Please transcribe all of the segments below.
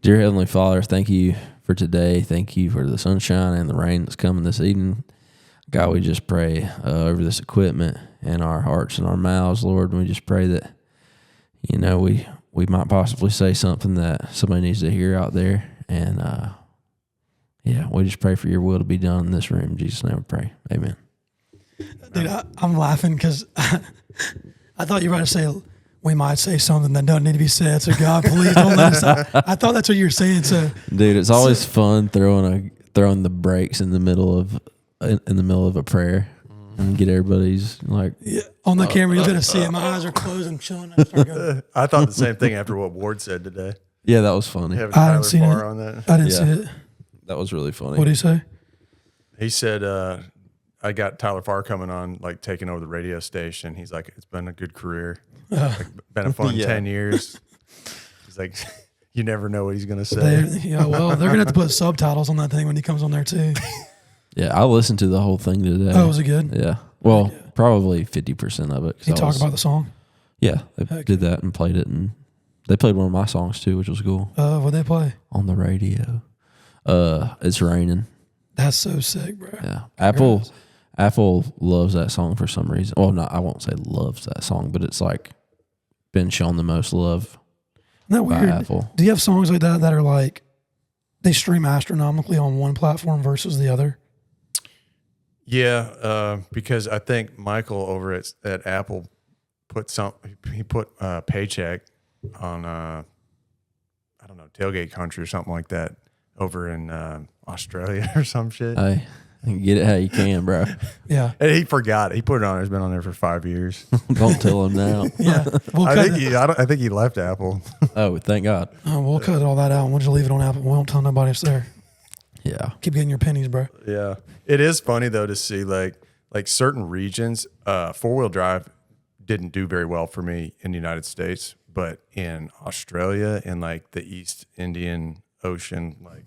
Dear Heavenly Father, thank you for today. Thank you for the sunshine and the rain that's coming this evening. God, we just pray over this equipment and our hearts and our mouths, Lord. And we just pray that, we might possibly say something that somebody needs to hear out there. And, we just pray for your will to be done in this room. In Jesus' name we pray. Amen. Dude, I'm laughing because I thought you were about to say we might say something that doesn't need to be said. So God, please don't let us. I thought that's what you were saying. So, dude, it's always fun throwing the brakes in the middle of a prayer and get everybody's like on the camera. You're gonna see it. My eyes are closed. I'm chilling. I thought the same thing after what Ward said today. Yeah, that was funny. Having I Tyler didn't see Farr it. on that. I didn't see it. That was really funny. What did he say? He said, I got Tyler Farr coming on, like taking over the radio station. He's like, it's been a good career. Been a fun 10 years. He's like, you never know what he's going to say. They're going to have to put subtitles on that thing when he comes on there too. Yeah, I listened to the whole thing today. Oh, was it good? Yeah. Well, probably 50% of it. Did he talk about the song? Yeah, they did that and played it. And they played one of my songs too, which was cool. What'd they play? On the radio. It's Raining. That's so sick, bro. Yeah. Apple loves that song for some reason. Well, I won't say loves that song, but it's like been shown the most love. Isn't that weird? Apple. Do you have songs like that are like they stream astronomically on one platform versus the other? Yeah, because I think Michael over at Apple put Paycheck on I don't know, Tailgate Country or something like that over in Australia or some shit. Hey, get it how you can, bro. Yeah. And he forgot it. He put it on. He's been on there for 5 years. Don't tell him now. Yeah. I think he left Apple. Oh, thank God. We'll cut all that out. We'll just leave it on Apple. We won't tell nobody it's there. Yeah. Keep getting your pennies, bro. Yeah. It is funny though to see like certain regions, 4-wheel drive didn't do very well for me in the United States, but in Australia and like the East Indian Ocean, like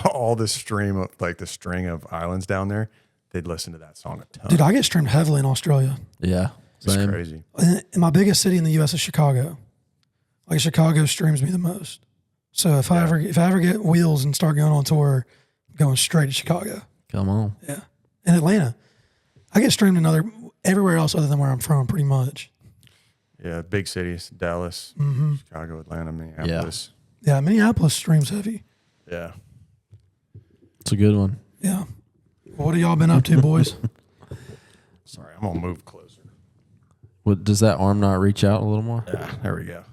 all the stream of like the string of islands down there, they'd listen to that song a ton. Dude, I get streamed heavily in Australia. Yeah. It's crazy. And my biggest city in the U.S. is Chicago. Like Chicago streams me the most. So if I ever get wheels and start going on tour, I'm going straight to Chicago. Come on. Yeah. And Atlanta. I get streamed everywhere else other than where I'm from, pretty much. Yeah, big cities, Dallas, Chicago, Atlanta, Minneapolis. Yeah, Minneapolis streams heavy. Yeah. It's a good one. Yeah. What have y'all been up to, boys? Sorry, I'm gonna move closer. What, does that arm not reach out a little more? Yeah, there we go.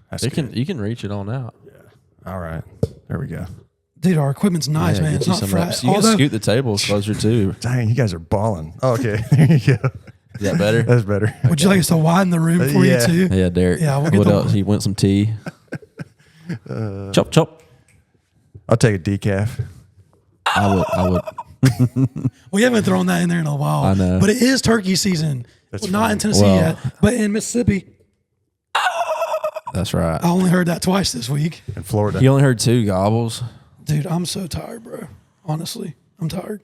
You can reach it on out. Yeah. All right. There we go. Dude, our equipment's nice, man. It's not fresh. You can scoot the table closer too. Dang, you guys are balling. Oh, okay, there you go. Is that better? That's better. Would you like us to widen the room for you too? Yeah, Derek. Yeah, we'll get what else? You want some tea? Chop, chop. I'll take a decaf. I would. We haven't thrown that in there in a while. I know. But it is turkey season. That's not funny. in Tennessee yet, but in Mississippi. That's right. I only heard that twice this week. In Florida. He only heard 2 gobbles. Dude, I'm so tired, bro. Honestly, I'm tired.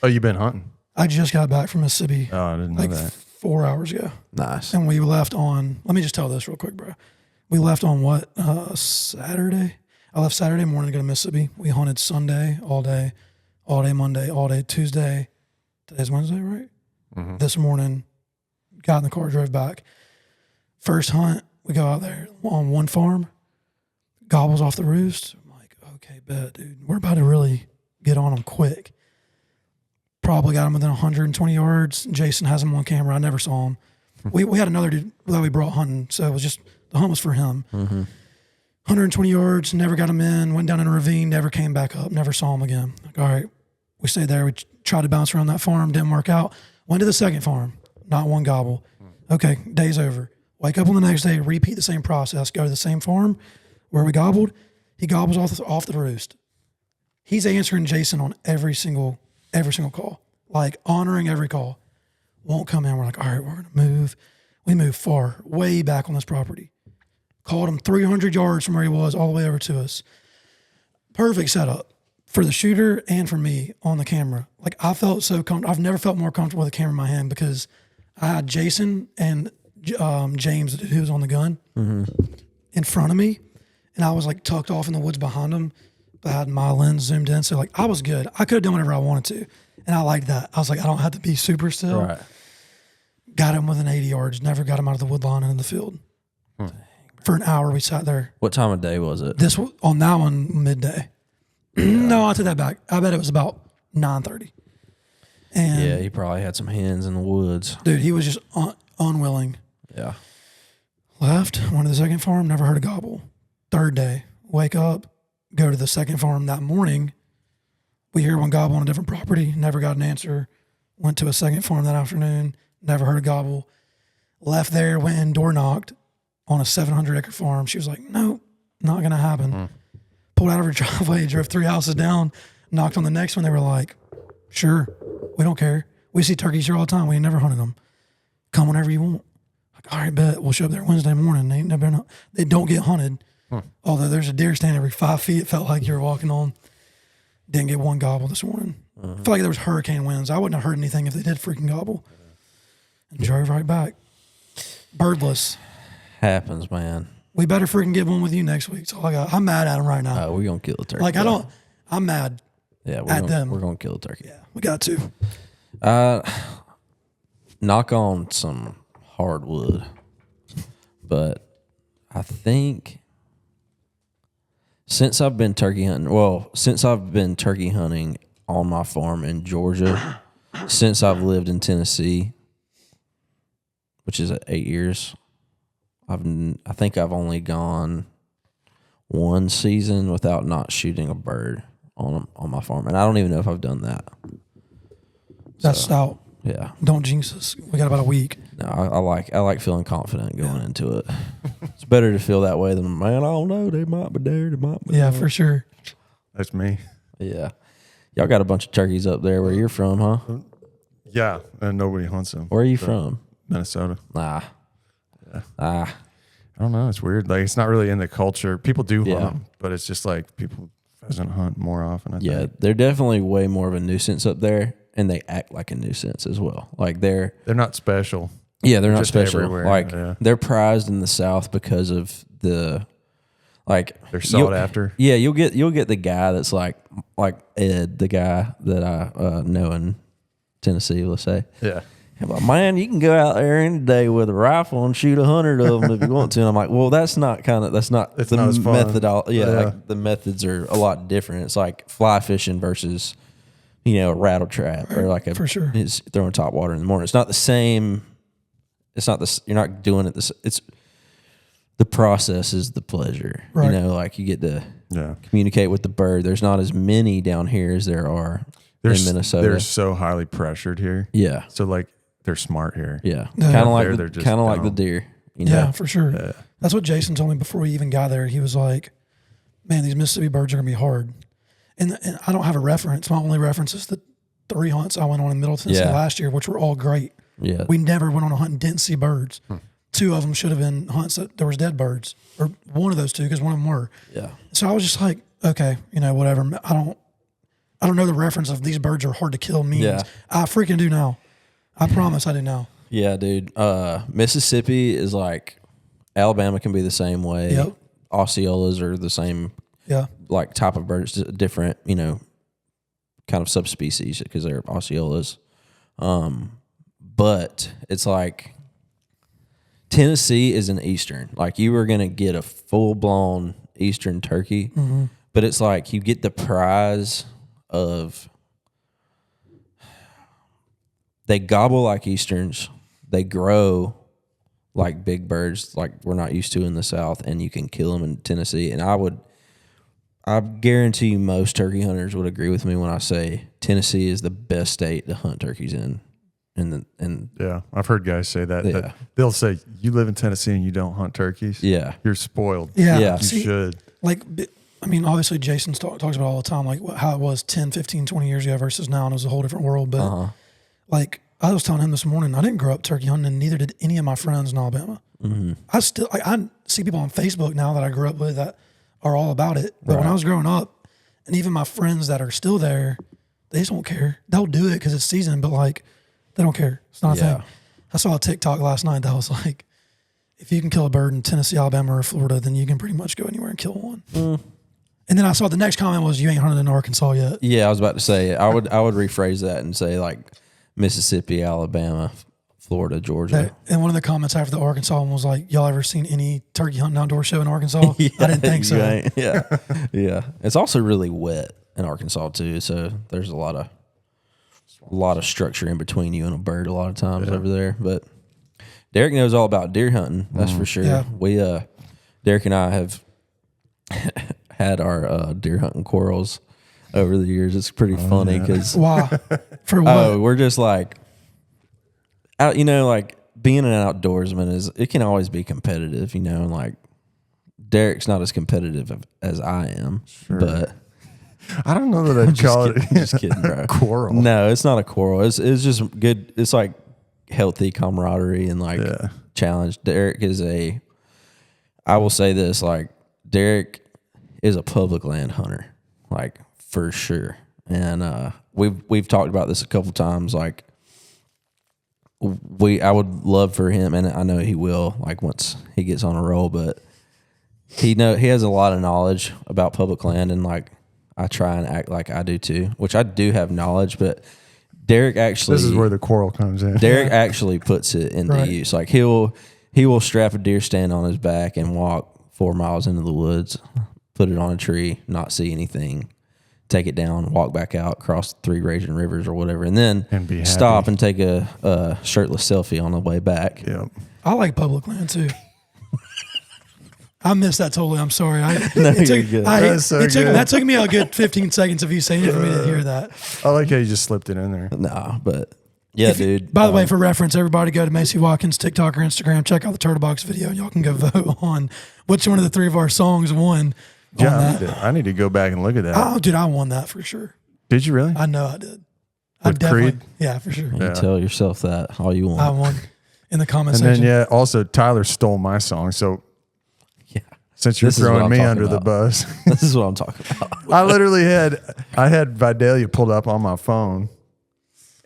Oh, you been hunting? I just got back from Mississippi Oh, I didn't know that. 4 hours ago. Nice. And we left on, let me just tell this real quick, bro. We left on Saturday? I left Saturday morning to go to Mississippi. We hunted Sunday, all day Monday, all day Tuesday. Today's Wednesday, right? Mm-hmm. This morning, got in the car, drove back. First hunt, we go out there on one farm, gobbles off the roost. I'm like, okay, bet, dude. We're about to really get on them quick. Probably got him within 120 yards. Jason has him on camera. I never saw him. We had another dude that we brought hunting, so it was just, the hunt was for him. Mm-hmm. 120 yards, never got him in, went down in a ravine, never came back up, never saw him again. Like, all right, we stayed there. We tried to bounce around that farm, didn't work out. Went to the second farm, not one gobble. Okay, day's over. Wake up on the next day, repeat the same process, go to the same farm where we gobbled. He gobbles off the roost. He's answering Jason on every single call, like honoring every call. Won't come in. We're like, all right, we're going to move. We moved far, way back on this property. Called him 300 yards from where he was all the way over to us. Perfect setup for the shooter and for me on the camera. Like, I felt so comfortable. I've never felt more comfortable with a camera in my hand because I had Jason and James, who was on the gun, in front of me. and I was like tucked off in the woods behind them, but I had my lens zoomed in. So like I was good. I could have done whatever I wanted to. And I liked that. I was like, I don't have to be super still. Right. Got him within 80 yards. Never got him out of the wood line and in the field. For an hour, we sat there. What time of day was it? This on that one midday. No, I take that back. I bet it was about 9:30. And Yeah, he probably had some hens in the woods. dude, he was just unwilling. Yeah. Left, went to the second farm, never heard a gobble. Third day, wake up, go to the second farm that morning. We hear one gobble on a different property, never got an answer. Went to a second farm that afternoon, never heard a gobble. Left there, went and door knocked on a 700-acre farm. She was like, nope, not going to happen. Pulled out of her driveway, drove 3 houses down, knocked on the next one. They were like, sure, we don't care. We see turkeys here all the time. We ain't never hunted them. Come whenever you want. Like, all right, bet. We'll show up there Wednesday morning. They don't get hunted. Although there's a deer stand every 5 feet. It felt like you were walking on. Didn't get one gobble this morning. I felt like there was hurricane winds. I wouldn't have heard anything if they did freaking gobble. And drove right back. Birdless. Happens, man. We better freaking get one with you next week. That's all I got. I'm mad at them right now. We're going to kill the turkey. Like, I'm mad Yeah, at them. We're going to kill the turkey. Yeah, we got to. Knock on some hardwood. But I think since I've been turkey hunting on my farm in Georgia, since I've lived in Tennessee, which is 8 years, I think I've only gone one season without not shooting a bird on my farm, and I don't even know if I've done that. That's stout. Yeah, Don't jinx us. We got about a week. no, I like feeling confident going into it. It's better to feel that way than, man, I don't know, they might be there, they might be Yeah, there. for sure. That's me. Yeah, y'all got a bunch of turkeys up there where you're from, huh? Yeah, and nobody hunts them. Where are you from? Minnesota. I I don't know. It's weird. Like, it's not really in the culture. People do hunt Yeah. them, but it's just like people pheasant hunt more often. I Yeah, think. they're definitely way more of a nuisance up there, and they act like a nuisance as well. Like they're They're not special. not just special. everywhere, Like yeah. they're prized in the South because of the like They're sought after. Yeah, you'll get the guy that's like Ed, the guy that I know in Tennessee. Let's say. Yeah. I'm like, man, you can go out there any day with a rifle and shoot 100 of them if you want to. And I'm like, well, that's not It's not as fun. methodology. Yeah, Yeah. like the methods are a lot different. It's like fly fishing versus, a rattle trap or like For sure. It's throwing top water in the morning. It's not the same. It's not this. You're not doing it. It's the process is the pleasure. Right. Like you get to Yeah. communicate with the bird. There's not as many down here as there are in Minnesota. They're so highly pressured here. Yeah. So like they're smart here. Yeah, Yeah. kind of They're just like the dumb. deer. Yeah, for sure. That's what Jason told me before we even got there. He was like, man, these Mississippi birds are going to be hard. And I don't have a reference. My only reference is the 3 hunts I went on in Middle Tennessee Yeah. last year, which were all great. Yeah, We never went on a hunt and didn't see birds. 2 of them should have been hunts that there was dead birds, or one of those 2, because one of them were. yeah, So I was just like, okay, whatever. I don't know the reference of these birds are hard to kill means. Yeah. I freaking do now. I promise I do now. yeah, dude. Mississippi is like Alabama can be the same way. Yep. Osceolas are the same Yeah. like type of birds, different, kind of subspecies because they're Osceolas. But it's like Tennessee is an Eastern. Like you were gonna get a full blown Eastern turkey, but it's like you get the prize of they gobble like Easterns, they grow like big birds, like we're not used to in the South, and you can kill them in Tennessee. And I guarantee you most turkey hunters would agree with me when I say Tennessee is the best state to hunt turkeys in. And Yeah. I've heard guys say that. Yeah. That they'll say, you live in Tennessee and you don't hunt turkeys. yeah, You're spoiled. Yeah. Yeah. You See, should. like, I mean, obviously Jason talks about it all the time, like how it was 10, 15, 20 years ago versus now, and it was a whole different world. But like I was telling him this morning, I didn't grow up turkey hunting, and neither did any of my friends in Alabama. I still, I see people on Facebook now that I grew up with that are all about it. But when I was growing up, and even my friends that are still there, they just don't care. They'll do it because it's season, but like they don't care. It's not a Yeah. thing. I saw a TikTok last night that was like, if you can kill a bird in Tennessee, Alabama, or Florida, then you can pretty much go anywhere and kill one. And then I saw the next comment was, you ain't hunted in Arkansas yet. Yeah, I was about to say, I would rephrase that and say like Mississippi, Alabama, Florida, Georgia. And one of the comments after the Arkansas one was like, y'all ever seen any turkey hunting outdoor show in Arkansas? Yeah, I didn't think so. Yeah. Yeah. It's also really wet in Arkansas too. So there's a lot of structure in between you and a bird a lot of times over there. But Derek knows all about deer hunting. That's for sure. Yeah. We, Derek and I have had our deer hunting quarrels over the years. It's pretty funny because Why? For what? we're just like, out, you know, like being an outdoorsman it can always be competitive, you know, and like Derek's not as competitive as I am, but I don't know that I'd call it just kidding, bro. quarrel. No, it's not a quarrel. It's just good. It's like healthy camaraderie and like challenge. Derek is I will say this, like Derek is a public land hunter, like for sure. And we've talked about this a couple times, like I would love for him, and I know he will, like once he gets on a roll, but he has a lot of knowledge about public land, and like I try and act like I do too, which I do have knowledge, but Derek actually, this is where the quarrel comes in. Derek actually puts it into use. Like he will strap a deer stand on his back and walk 4 miles into the woods, put it on a tree, not see anything, take it down, walk back out, cross 3 raging rivers or whatever, and then stop and take a shirtless selfie on the way back. Yep. I like public land too. I missed that totally. I'm sorry. That took me a good 15 seconds of you saying it for me to hear that. I like how you just slipped it in there. Nah, but yeah, dude. By the way, for reference, everybody go to Macy Watkins TikTok or Instagram. Check out the Turtle Box video, and y'all can go vote on which one of the 3 of our songs won. Yeah, I need to go back and look at that. Oh, dude, I won that for sure. Did you really? I know I did. With Creed? Yeah, for sure. You tell yourself that all you want. I won in the comment and section. then also Tyler stole my song, so yeah. Since you're throwing me under the bus, this is what I'm talking about. I literally had Vidalia pulled up on my phone,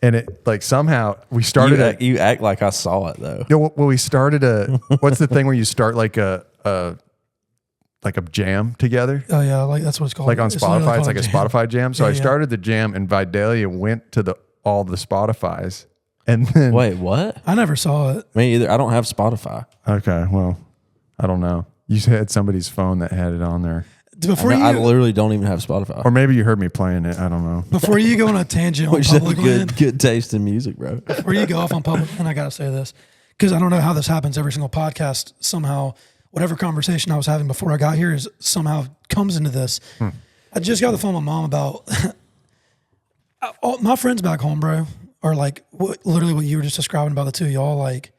and it like somehow we started. You act like I saw it though. Yeah, well, we started what's the thing where you start like a jam together? Oh yeah, like that's what it's called. Like on Spotify, it's like a Spotify jam. So I started the jam, and Vidalia went to all the Spotifys, and then wait, what? I never saw it. Me either. I don't have Spotify. Okay, well, I don't know. You had somebody's phone that had it on there. I literally don't even have Spotify. Or maybe you heard me playing it. I don't know. Before you go on a tangent on public land, good taste in music, bro. Before you go off on public land, I gotta say this because I don't know how this happens every single podcast. Somehow, whatever conversation I was having before I got here is somehow comes into this. I just got the phone with my mom about all my friends back home, bro, are like literally what you were just describing about the two of y'all. Like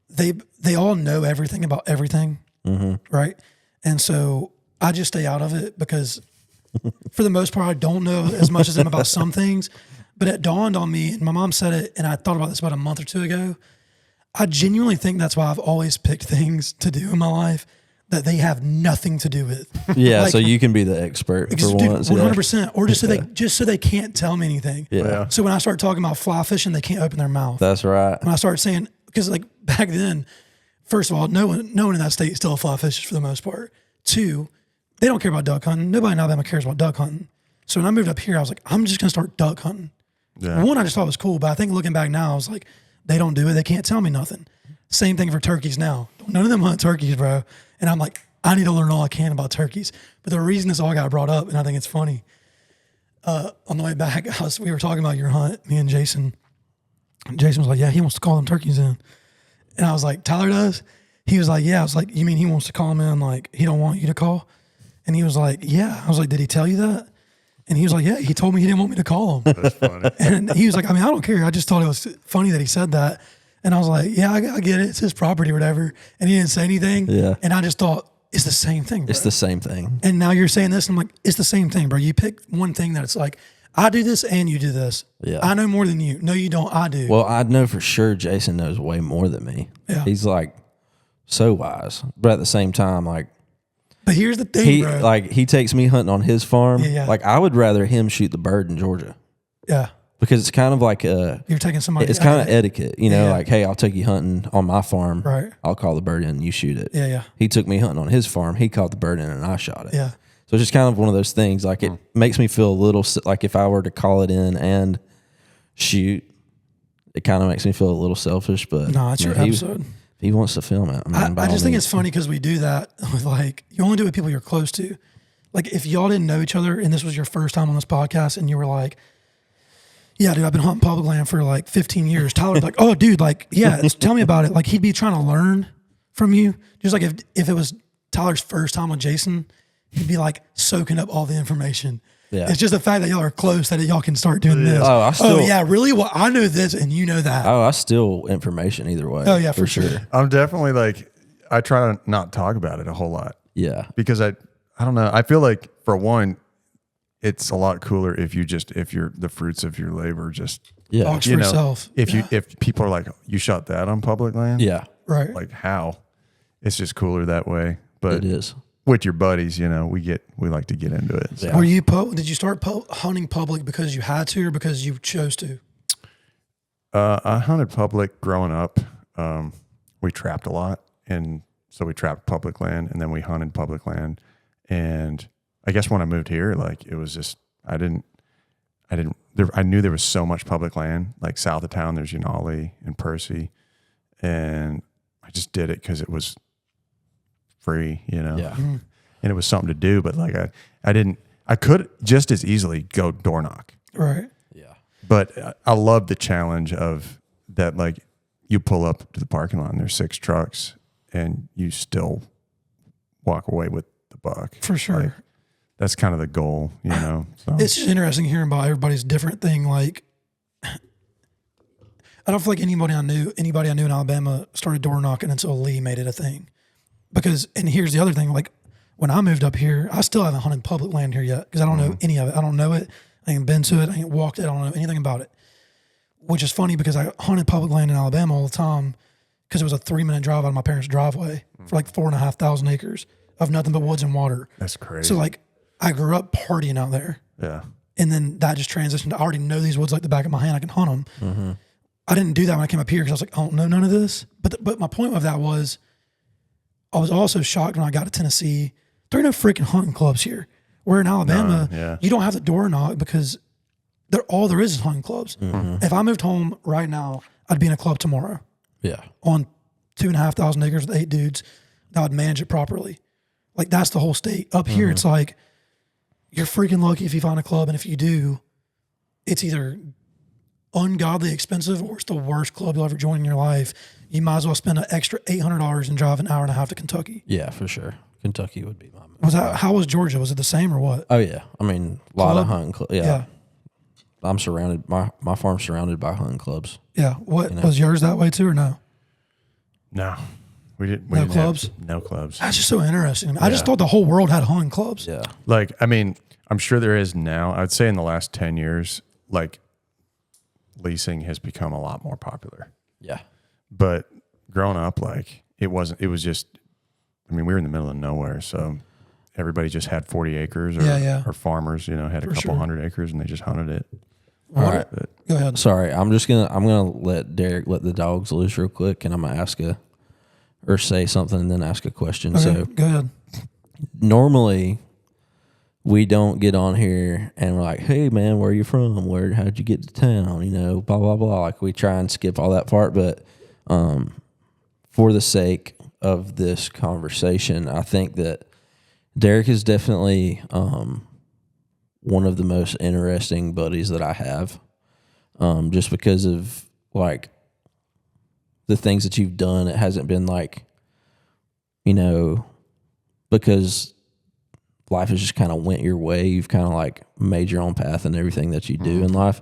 they all know everything about everything, right? And so I just stay out of it because for the most part, I don't know as much as them about some things. But it dawned on me, and my mom said it, and I thought about this about a month or 2 ago. I genuinely think that's why I've always picked things to do in my life that they have nothing to do with. Yeah, like, so you can be the expert for once. 100%. Or just so they can't tell me anything. Yeah. So when I start talking about fly fishing, they can't open their mouth. That's right. When I start saying, because like back then, first of all, no one in that state still fly fishes for the most part. 2, they don't care about duck hunting. Nobody in Alabama cares about duck hunting. So when I moved up here, I was like, I'm just going to start duck hunting. Yeah. One, I just thought it was cool, but I think looking back now, I was like, they don't do it. They can't tell me nothing. Same thing for turkeys now. None of them hunt turkeys, bro. And I'm like, I need to learn all I can about turkeys. But the reason this all got brought up, and I think it's funny, on the way back, we were talking about your hunt, me and Jason. And Jason was like, yeah, he wants to call them turkeys in. And I was like, Tyler does? He was like, yeah. I was like, you mean he wants to call them in like he don't want you to call? And he was like, yeah. I was like, did he tell you that? And he was like, yeah, he told me he didn't want me to call him. That's funny. And he was like, I mean, I don't care. I just thought it was funny that he said that. And I was like, yeah, I get it. It's his property or whatever. And he didn't say anything. Yeah. And I just thought, it's the same thing, bro. It's the same thing. And now you're saying this, and I'm like, it's the same thing, bro. You pick one thing that it's like, I do this and you do this. Yeah. I know more than you. No, you don't. I do. Well, I know for sure Jason knows way more than me. Yeah. He's like so wise. But at the same time, like, but here's the thing, bro. He takes me hunting on his farm. Yeah. Like, I would rather him shoot the bird in Georgia. Yeah. because it's kind of like You're taking somebody. it's kind of etiquette, you know, Yeah. like, hey, I'll take you hunting on my farm. Right. I'll call the bird in and you shoot it. Yeah, yeah. He took me hunting on his farm. He caught the bird in and I shot it. Yeah. So it's just kind of one of those things. Like it makes me feel a little like if I were to call it in and shoot, it kind of makes me feel a little selfish. But No, it's your episode. If he wants to film it, I just think it's funny because we do that with like, you only do it with people you're close to. Like if y'all didn't know each other and this was your first time on this podcast and you were like, yeah, dude, I've been hunting public land for like 15 years. Tyler's like, oh, dude, like, yeah, tell me about it. Like he'd be trying to learn from you. Just like if it was Tyler's first time with Jason, he'd be like soaking up all the information. Yeah. It's just the fact that y'all are close that y'all can start doing this. Oh, yeah, really? Well, I know this and you know that. Oh, I steal information either way. Oh, yeah, for sure. I'm definitely like, I try to not talk about it a whole lot Yeah. because I don't know. I feel like for one, it's a lot cooler if you're the fruits of your labor, just Yeah. Talks for yourself. If people are like, you shot that on public land, Yeah. Right. like how? It's just cooler that way. But It is. with your buddies, you know, we like to get into it. So. Yeah. Were you did you start hunting public because you had to or because you chose to? I hunted public growing up. We trapped a lot, and so we trapped public land, and then we hunted public land. And I guess when I moved here, like it was just I knew there was so much public land, like south of town. There's Unali and Percy, and I just did it because it was free, you know. Yeah. And it was something to do, but like I could just as easily go door knock. Right. Yeah. But I love the challenge of that. Like you pull up to the parking lot and there's 6 trucks and you still walk away with the buck. For sure. Like, that's kind of the goal, you know? So. It's just interesting hearing about everybody's different thing. Like, I don't feel like anybody I knew in Alabama started door knocking until Lee made it a thing. Because, and here's the other thing, like when I moved up here, I still haven't hunted public land here yet because I don't know any of it. I don't know it. I ain't been to it. I ain't walked it. I don't know anything about it. Which is funny because I hunted public land in Alabama all the time because it was a 3-minute drive out of my parents' driveway for like 4,500 acres of nothing but woods and water. That's crazy. So like I grew up partying out there. Yeah. And then that just transitioned to I already know these woods like the back of my hand. I can hunt them. Mm-hmm. I didn't do that when I came up here because I was like, I don't know none of this. But my point of that was I was also shocked when I got to Tennessee. There are no freaking hunting clubs here. Where in Alabama, you don't have the door knock because all there is hunting clubs. Mm-hmm. If I moved home right now, I'd be in a club tomorrow Yeah. on 2,500 acres with 8 dudes that would manage it properly. Like that's the whole state. Up here, it's like you're freaking lucky if you find a club, and if you do, it's either ungodly expensive or it's the worst club you'll ever join in your life. You might as well spend an extra $800 and drive an hour and a half to Kentucky. Yeah, for sure. Kentucky would be my move. How was Georgia? Was it the same or what? Oh yeah. I mean, a lot of hunting clubs. Yeah. Yeah. I'm surrounded. My farm's surrounded by hunting clubs. Yeah. What was yours that way too or no? No. We didn't No have clubs? no clubs. That's just so interesting. I just thought the whole world had hunting clubs. Yeah. Like, I mean, I'm sure there is now. I'd say in the last 10 years, like leasing has become a lot more popular. Yeah. But growing up, like it was just, I mean, we were in the middle of nowhere. So everybody just had 40 acres or farmers, you know, had a couple hundred acres and they just hunted it. All right. But, Go ahead. Sorry, I'm gonna let Derek let the dogs loose real quick, and I'm gonna say something and then ask a question. Okay, So go ahead. normally we don't get on here and we're like, hey man, where are you from? How'd you get to town? You know, blah, blah, blah. Like we try and skip all that part. But for the sake of this conversation, I think that Derek is definitely one of the most interesting buddies that I have. Just because of like the things that you've done. It hasn't been like, you know, because life has just kind of went your way. You've kind of like made your own path and everything that you do in life.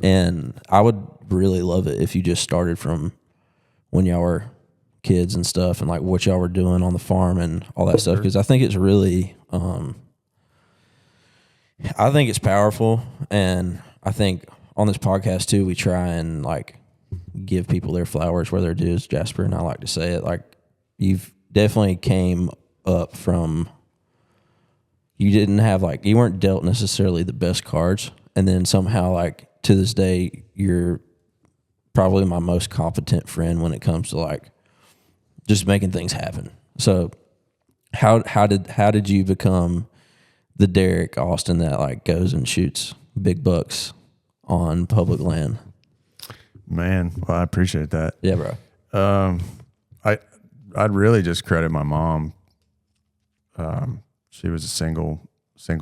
And I would really love it if you just started from when y'all were kids and stuff and like what y'all were doing on the farm and all that stuff. Cause I think it's really, I think it's powerful. And I think on this podcast too, we try and like give people their flowers where they're due, as Jasper and I like to say it. Like you've definitely came up from, you didn't have like, you weren't dealt necessarily the best cards, and then somehow like to this day, you're probably my most competent friend when it comes to like just making things happen. So how did you become the Derek Austin that like goes and shoots big bucks on public land? Man, well, I appreciate that. Yeah, bro. I'd really just credit my mom. She was a single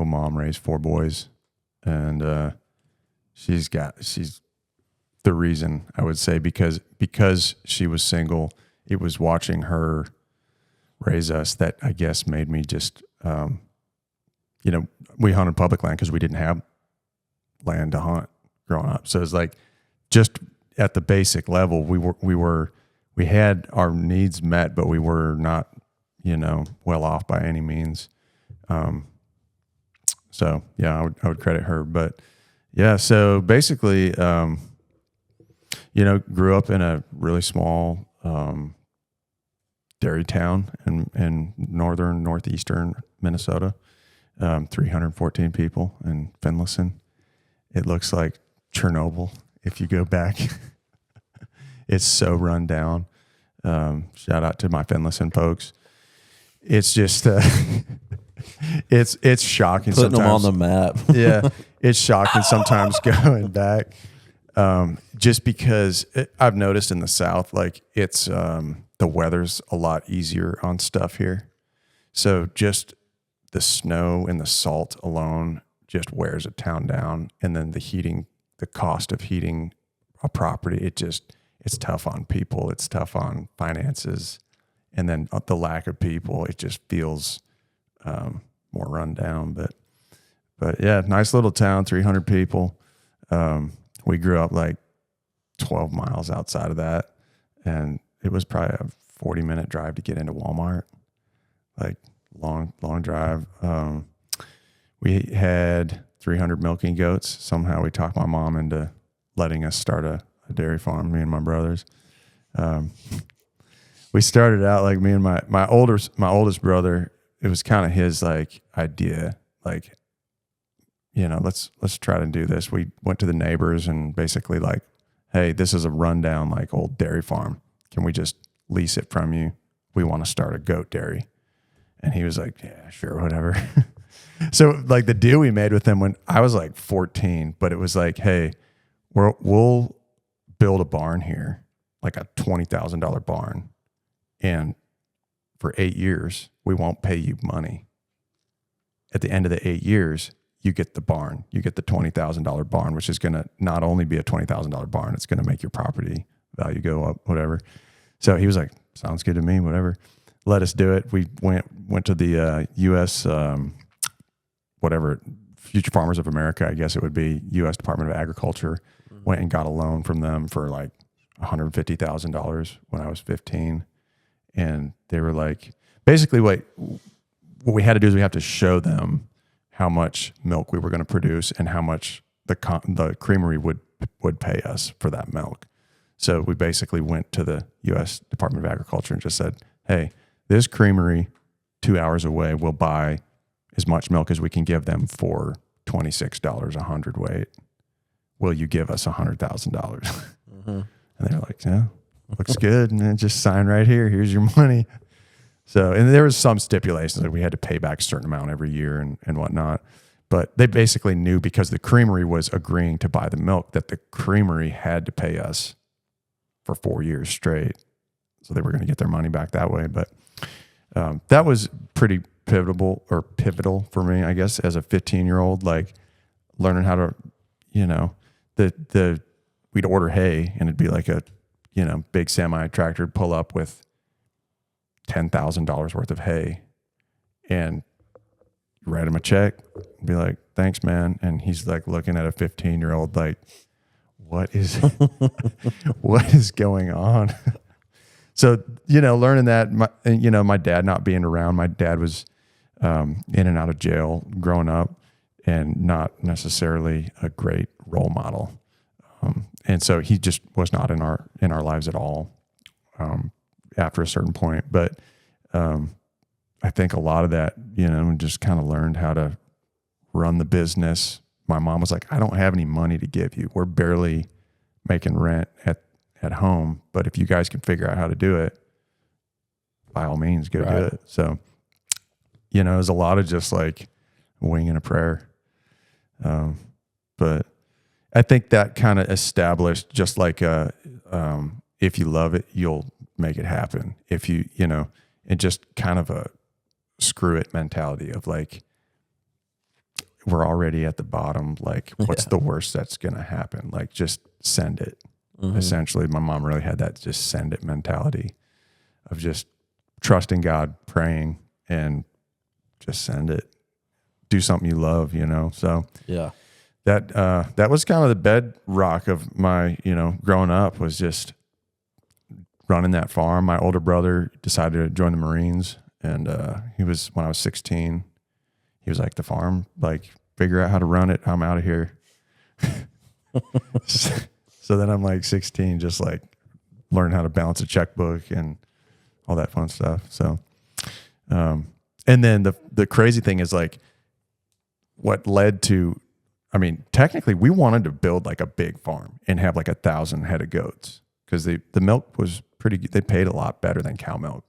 mom, raised 4 boys, and she's the reason, I would say, because she was single. It was watching her raise us that I guess made me just, we hunted public land because we didn't have land to hunt growing up. So it's like just at the basic level, we had our needs met, but we were not, well off by any means. So yeah, I would credit her, but yeah, so basically, grew up in a really small, dairy town in northeastern Minnesota, 314 people in Finlayson. It looks like Chernobyl if you go back. It's so run down. Shout out to my Finlayson folks. It's just it's shocking. Putting sometimes. them on the map. Yeah, it's shocking sometimes going back. Just because I've noticed in the South, like it's the weather's a lot easier on stuff here. So just the snow and the salt alone just wears a town down. And then the cost of heating a property, it's tough on people. It's tough on finances. And then the lack of people, it just feels more run down. But yeah, nice little town, 300 people. We grew up like 12 miles outside of that, and it was probably a 40-minute drive to get into Walmart, like long drive. We had 300 milking goats. Somehow we talked my mom into letting us start a dairy farm, me and my brothers. We started out like me and my oldest brother, it was kind of his like idea, like, let's try to do this. We went to the neighbors and basically like, hey, this is a rundown like old dairy farm. Can we just lease it from you? We want to start a goat dairy. And he was like, yeah, sure, whatever. So like the deal we made with him when I was like 14, but it was like, hey, we'll build a barn here, like a $20,000 barn. And for 8 years, we won't pay you money. At the end of the 8 years, you get the barn. You get the $20,000 barn, which is going to not only be a $20,000 barn, it's going to make your property value go up, whatever. So he was like, sounds good to me, whatever. Let us do it. We went to the U.S., Future Farmers of America, I guess it would be, U.S. Department of Agriculture. Mm-hmm. Went and got a loan from them for like $150,000 when I was 15. And they were like, basically what we had to do is we have to show them how much milk we were going to produce and how much the creamery would pay us for that milk. So we basically went to the U.S. Department of Agriculture and just said, hey, this creamery 2 hours away will buy as much milk as we can give them for $26 a hundredweight. Will you give us $100,000? Mm-hmm. And they were like, yeah, looks good. And then just sign right here. Here's your money. So, and there was some stipulations that we had to pay back a certain amount every year and whatnot. But they basically knew because the creamery was agreeing to buy the milk that the creamery had to pay us for 4 years straight. So they were going to get their money back that way. But that was pretty pivotal for me, I guess, as a 15-year-old, like learning how to, we'd order hay and it'd be like a, big semi tractor pull up with $10,000 worth of hay and write him a check and be like, thanks, man. And he's like looking at a 15-year-old like, what is going on? So, learning that, my dad not being around, my dad was in and out of jail growing up and not necessarily a great role model. And so he just was not in our lives at all after a certain point. But I think a lot of that, just kind of learned how to run the business, my mom was like, I don't have any money to give you. We're barely making rent at home, but if you guys can figure out how to do it, by all means, go do it. So, it was a lot of just like winging a prayer. But I think that kind of established just like if you love it, you'll make it happen. If you, and just kind of a screw it mentality of like, we're already at the bottom. Like, what's the worst that's going to happen? Like, just send it. Essentially, my mom really had that just send it mentality of just trusting God, praying, and just send it. Do something you love, So Yeah. That was kind of the bedrock of my, growing up, was just running that farm. My older brother decided to join the Marines, and when I was 16, he was like, the farm, like, figure out how to run it. I'm out of here. So then I'm like 16, just like learning how to balance a checkbook and all that fun stuff. So, and then the crazy thing is like what led to, technically we wanted to build like a big farm and have like 1,000 head of goats, because the milk was they paid a lot better than cow milk.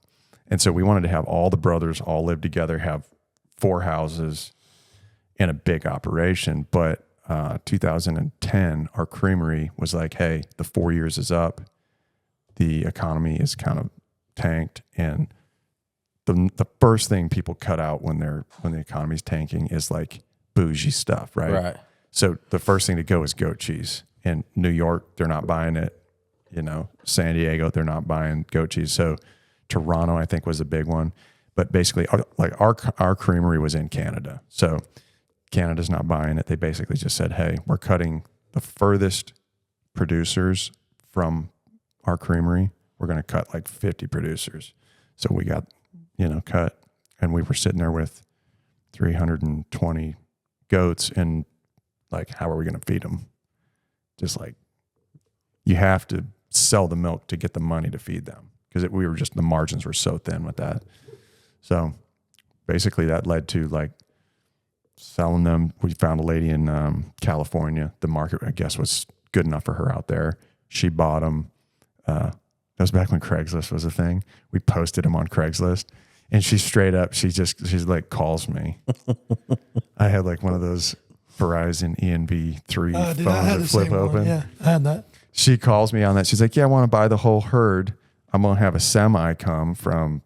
And so we wanted to have all the brothers all live together, have 4 houses in a big operation. But 2010, our creamery was like, hey, the 4 years is up. The economy is kind of tanked. And the first thing people cut out when the economy's tanking is like bougie stuff, right? Right. So the first thing to go is goat cheese. In New York, they're not buying it. San Diego, they're not buying goat cheese. So Toronto, I think, was a big one. But basically, our creamery was in Canada. So Canada's not buying it. They basically just said, hey, we're cutting the furthest producers from our creamery. We're going to cut like 50 producers. So we got, cut. And we were sitting there with 320 goats, and like, how are we going to feed them? Just like, you have to sell the milk to get the money to feed them, because the margins were so thin with that. So basically that led to like selling them. We found a lady in California. The market, I guess, was good enough for her out there. She bought them. That was back when Craigslist was a thing. We posted them on Craigslist, and she straight up, she's like calls me. I had like one of those Verizon ENV3 phones that flip open. Yeah, I had that. She calls me on that. She's like, yeah, I want to buy the whole herd. I'm going to have a semi come from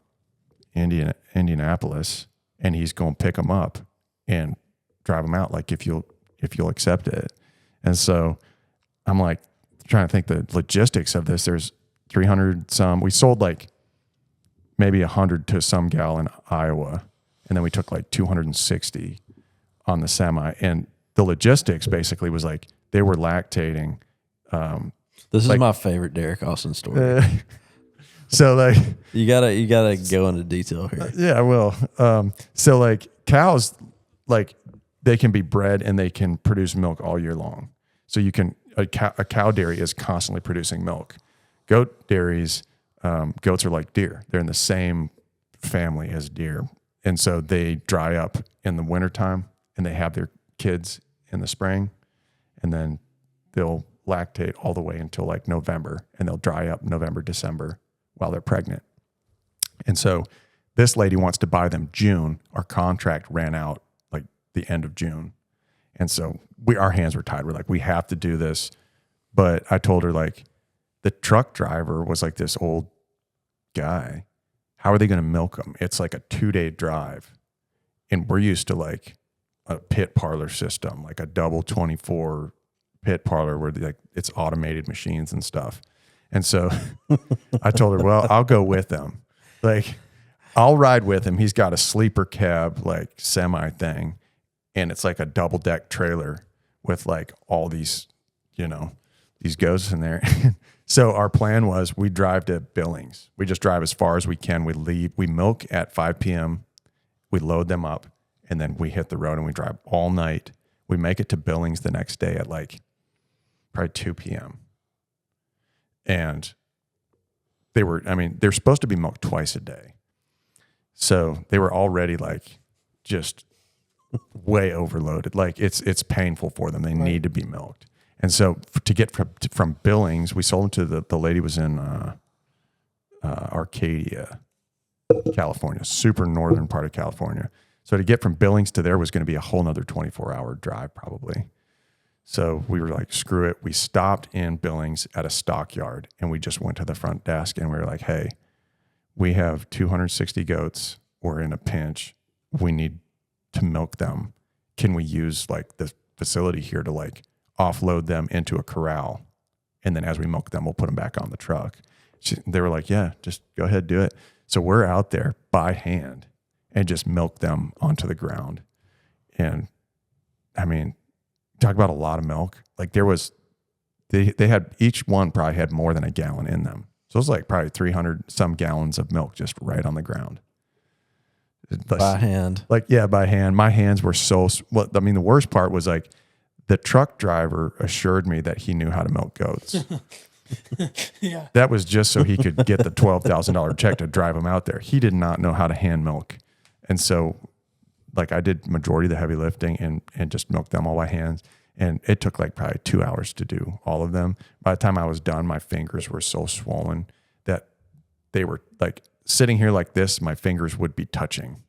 Indianapolis, and he's going to pick them up and drive them out, like, if you'll accept it. And so I'm like trying to think the logistics of this. There's 300 some. We sold like maybe 100 to some gal in Iowa, and then we took like 260 on the semi. And the logistics basically was like they were lactating. This is my favorite Derek Austin story. So like you gotta go into detail here. Yeah, I will. So like cows, like they can be bred and they can produce milk all year long. So a cow dairy is constantly producing milk. Goat dairies, goats are like deer. They're in the same family as deer. And so they dry up in the wintertime, and they have their kids in the spring, and then they'll lactate all the way until like November, and they'll dry up November, December while they're pregnant. And so this lady wants to buy them June. Our contract ran out like the end of June. And so our hands were tied. We're like, we have to do this. But I told her, like, the truck driver was like this old guy. How are they going to milk them? It's like a 2-day drive. And we're used to like a pit parlor system, like a double 24 pit parlor where like it's automated machines and stuff. And so I told her, well, I'll go with them. Like, I'll ride with him. He's got a sleeper cab, like semi thing. And it's like a double deck trailer with like all these, these goats in there. So our plan was we drive to Billings. We just drive as far as we can. We milk at 5 p.m. We load them up, and then we hit the road and we drive all night. We make it to Billings the next day at like probably 2 p.m. And they're supposed to be milked twice a day. So they were already like just way overloaded. Like it's painful for them. They need to be milked. And so to get from Billings, we sold them to the lady was in Arcadia, California, super northern part of California. So to get from Billings to there was going to be a whole nother 24-hour drive probably. So we were like, screw it. We stopped in Billings at a stockyard and we just went to the front desk and we were like, hey, we have 260 goats. We're in a pinch. We need to milk them. Can we use like the facility here to like offload them into a corral? And then as we milk them, we'll put them back on the truck. They were like, yeah, just go ahead, do it. So we're out there by hand and just milk them onto the ground. And I mean, talk about a lot of milk. Like they had, each one probably had more than a gallon in them. So it was like probably 300 some gallons of milk just right on the ground. By hand. Like, yeah, by hand. My hands were the worst part was like the truck driver assured me that he knew how to milk goats. Yeah. That was just so he could get the $12,000 check to drive them out there. He did not know how to hand milk. And so like I did majority of the heavy lifting and just milked them all by hands. And it took like probably 2 hours to do all of them. By the time I was done, my fingers were so swollen that they were like sitting here like this, my fingers would be touching.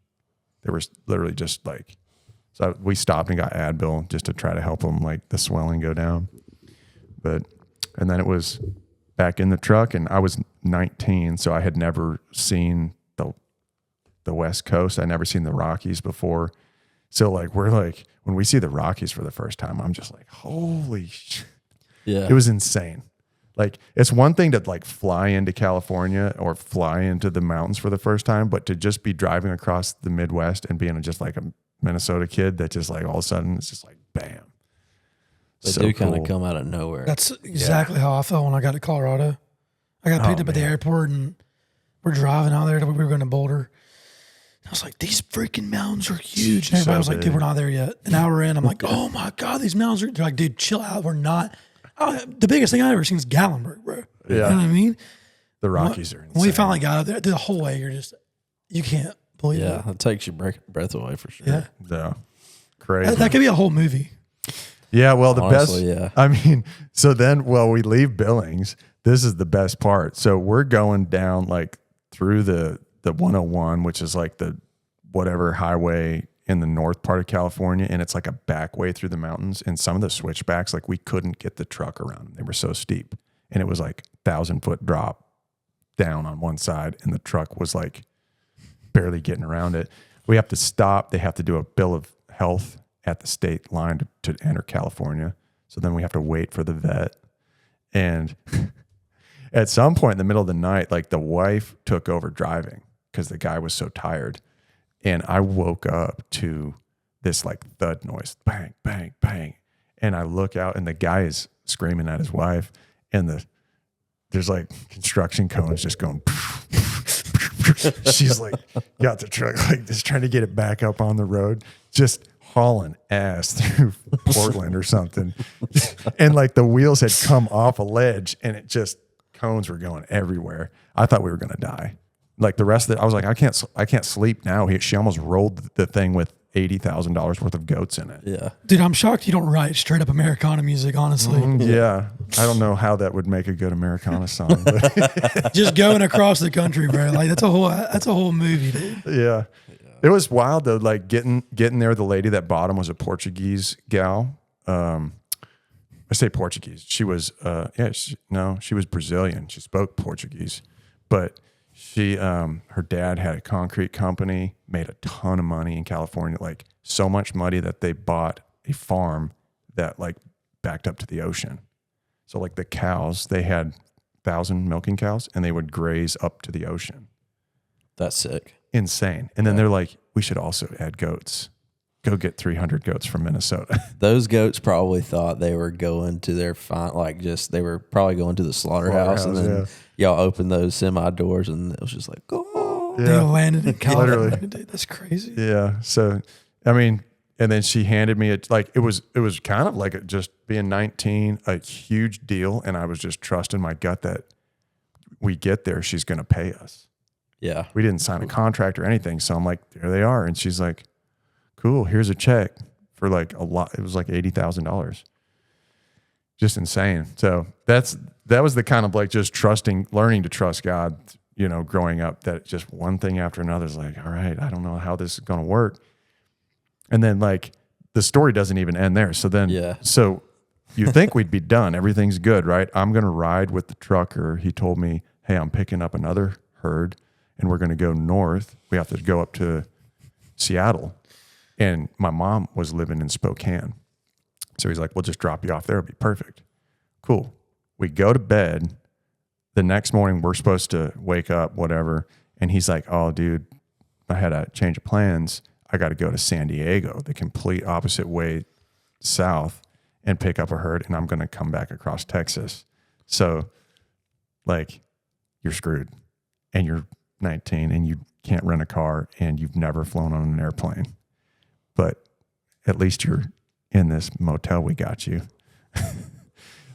They were literally just like, so we stopped and got Advil just to try to help them like the swelling go down. And then it was back in the truck and I was 19. So I had never seen the West Coast. I'd never seen the Rockies before. So like, we're like, when we see the Rockies for the first time, I'm just like, holy shit. Yeah. It was insane. Like it's one thing to like fly into California or fly into the mountains for the first time, but to just be driving across the Midwest and being just like a Minnesota kid that just like all of a sudden it's just like bam. They do kind of come out of nowhere. That's exactly how I felt when I got to Colorado. I got picked up at the airport and we're driving out there. We were going to Boulder. I was like, these freaking mountains are huge. And everybody was like, dude, we're not there yet. An hour in, I'm like, oh my God, these mountains are, they're like, dude, chill out. We're not. The biggest thing I ever seen is Gallenberg, bro. Yeah. You know what I mean? The Rockies are insane. When we finally got up there, the whole way, you can't believe it. Yeah, it takes your breath away for sure. Yeah. Yeah. Crazy. That could be a whole movie. Yeah, well, the Honestly, best. yeah. I mean, so then, we leave Billings. This is the best part. So we're going down like through the 101, which is like the whatever highway in the north part of California, and it's like a back way through the mountains. And some of the switchbacks, like we couldn't get the truck around them. They were so steep, and it was like 1,000-foot drop down on one side, and the truck was like barely getting around it. We have to stop. They have to do a bill of health at the state line to enter California. So then we have to wait for the vet. And at some point in the middle of the night, like the wife took over driving because the guy was so tired. And I woke up to this like thud noise, bang, bang, bang. And I look out and the guy is screaming at his wife and there's like construction cones just going. She's like, got the truck, like just trying to get it back up on the road, just hauling ass through Portland or something. And like the wheels had come off a ledge and it just, cones were going everywhere. I thought we were going to die. Like the rest of it, I was like, I can't sleep now. She almost rolled the thing with $80,000 worth of goats in it. Yeah. Dude, I'm shocked you don't write straight up Americana music, honestly. Yeah. I don't know how that would make a good Americana song. But Just going across the country, bro. Like that's a whole movie, dude. yeah. It was wild though, like getting there. The lady that bought him was a Portuguese gal. I say Portuguese. She was, she was Brazilian. She spoke Portuguese, but she, her dad had a concrete company, made a ton of money in California, like so much money that they bought a farm that like backed up to the ocean. So like the cows, they had 1,000 milking cows and they would graze up to the ocean. That's sick. Insane. And then they're like, we should also add goats. Go get 300 goats from Minnesota. Those goats probably thought they were going to their they were probably going to the slaughterhouse and then y'all opened those semi doors and it was just like, oh, They landed in California, dude. That's crazy. Yeah. So, I mean, and then she handed me it was kind of like just being 19, a huge deal. And I was just trusting my gut that we get there, she's going to pay us. Yeah. We didn't sign a contract or anything. So I'm like, there they are. And she's like, cool. Here's a check for like a lot. It was like $80,000. Just insane. So that was the kind of like just learning to trust God, you know, growing up, that just one thing after another is like, all right, I don't know how this is going to work. And then like the story doesn't even end there. So then, so you think we'd be done. Everything's good, right? I'm going to ride with the trucker. He told me, hey, I'm picking up another herd and we're going to go north. We have to go up to Seattle. And my mom was living in Spokane. So he's like, we'll just drop you off there. It'll be perfect. Cool. We go to bed. The next morning, we're supposed to wake up, whatever. And he's like, oh, dude, I had a change of plans. I got to go to San Diego, the complete opposite way south, and pick up a herd. And I'm going to come back across Texas. So, like, you're screwed. And you're 19 and you can't rent a car and you've never flown on an airplane. But at least you're in this motel we got you.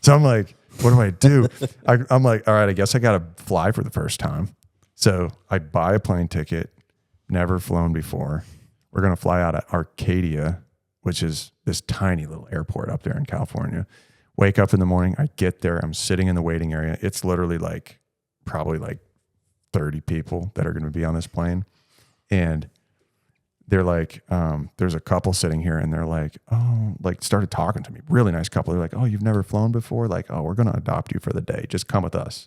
So I'm like, what do I do? I'm like, all right, I guess I got to fly for the first time. So I buy a plane ticket, never flown before. We're going to fly out of Arcadia, which is this tiny little airport up there in California. Wake up in the morning. I get there. I'm sitting in the waiting area. It's literally like probably like 30 people that are going to be on this plane. And they're like, there's a couple sitting here and they're like, oh, like started talking to me. Really nice couple. They're like, oh, you've never flown before? Like, oh, we're going to adopt you for the day. Just come with us.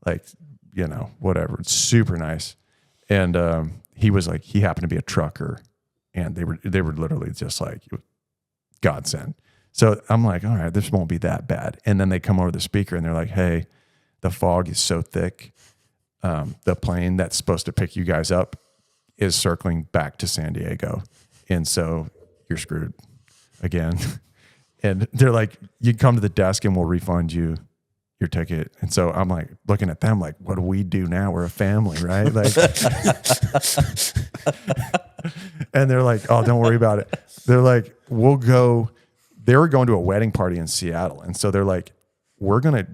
Like, you know, whatever. It's super nice. And he was like, he happened to be a trucker and they were literally just like godsend. So I'm like, all right, this won't be that bad. And then they come over the speaker and they're like, hey, the fog is so thick. The plane that's supposed to pick you guys up is circling back to San Diego. And so you're screwed again. And they're like, you come to the desk and we'll refund you your ticket. And so I'm like looking at them like, what do we do now? We're a family, right? Like, and they're like, oh, don't worry about it. They're like, we'll go. They were going to a wedding party in Seattle. And so they're like, we're going to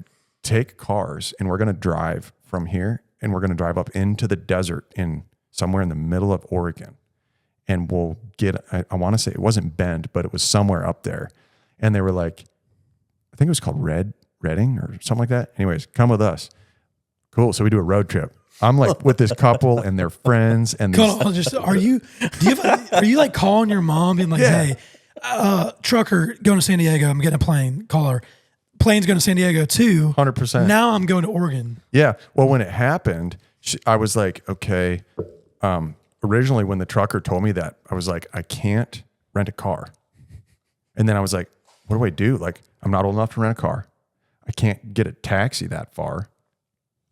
take cars and we're going to drive from here and we're going to drive up into the desert in somewhere in the middle of Oregon. And we'll get, I want to say it wasn't Bend, but it was somewhere up there. And they were like, I think it was called Redding or something like that. Anyways, come with us. Cool. So we do a road trip. I'm like with this couple and their friends and these, are you like calling your mom being like, hey, trucker going to San Diego, I'm getting a plane, call her. Plane's going to San Diego too. 100%. Now I'm going to Oregon. Yeah. Well, when it happened, I was like, okay. Originally when the trucker told me that, I was like, I can't rent a car. And then I was like, what do I do? Like, I'm not old enough to rent a car. I can't get a taxi that far.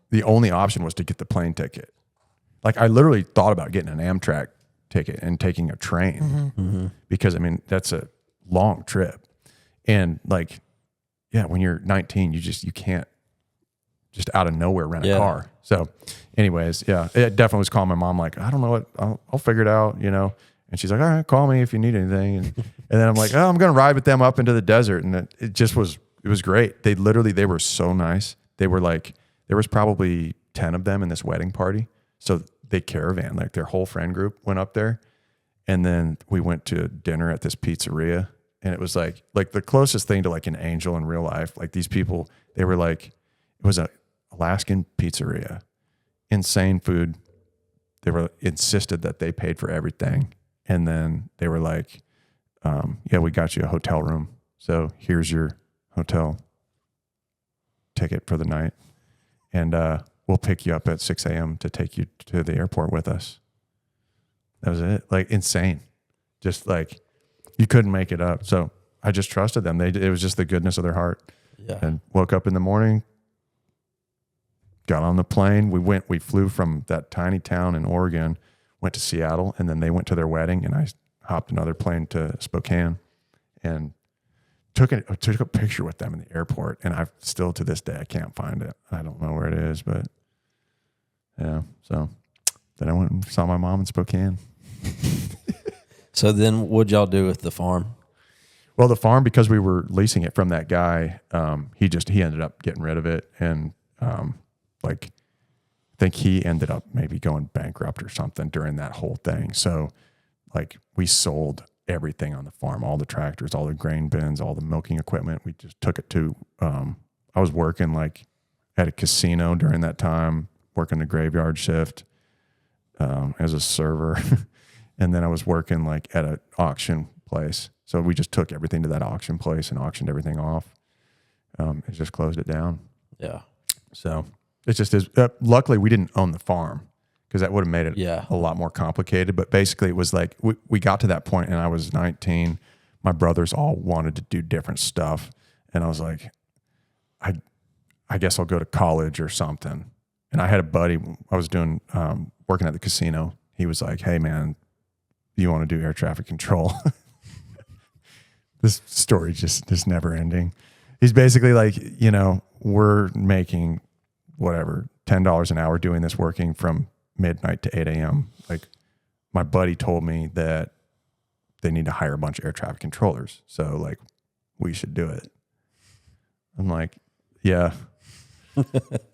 The only option was to get the plane ticket. Like, I literally thought about getting an Amtrak ticket and taking a train because, I mean, that's a long trip. And like, yeah, when you're 19, you can't just out of nowhere rent a car. So anyways, yeah, it definitely was calling my mom like, I don't know what, I'll figure it out, you know? And she's like, all right, call me if you need anything. And then I'm like, oh, I'm going to ride with them up into the desert. And it was great. They were so nice. They were like, there was probably 10 of them in this wedding party. So they caravan, like their whole friend group went up there. And then we went to dinner at this pizzeria. And it was like the closest thing to like an angel in real life. Like these people, they were like, it was a Alaskan pizzeria, insane food. They were insisted that they paid for everything. And then they were like, yeah, we got you a hotel room. So here's your hotel ticket for the night. And we'll pick you up at 6 a.m. to take you to the airport with us. That was it. Like insane. Just like you couldn't make it up. So I just trusted them. It was just the goodness of their heart. Yeah. And woke up in the morning, got on the plane. We flew from that tiny town in Oregon, went to Seattle, and then they went to their wedding, and I hopped another plane to Spokane and took a picture with them in the airport. And I still to this day, I can't find it. I don't know where it is, but yeah. So then I went and saw my mom in Spokane. So then what'd y'all do with the farm? Well, the farm, because we were leasing it from that guy, he ended up getting rid of it. And I think he ended up maybe going bankrupt or something during that whole thing. So like we sold everything on the farm, all the tractors, all the grain bins, all the milking equipment. We just took it to, I was working like at a casino during that time, working the graveyard shift as a server. And then I was working like at an auction place. So we just took everything to that auction place and auctioned everything off. It just closed it down. Yeah. So it just is. Luckily, we didn't own the farm because that would have made it a lot more complicated. But basically, it was like we got to that point and I was 19. My brothers all wanted to do different stuff. And I was like, I guess I'll go to college or something. And I had a buddy, I was doing, working at the casino. He was like, hey, man, you want to do air traffic control? This story just never ending. He's basically like, you know, we're making whatever, $10 an hour doing this, working from midnight to 8 a.m. Like my buddy told me that they need to hire a bunch of air traffic controllers. So like we should do it. I'm like, yeah,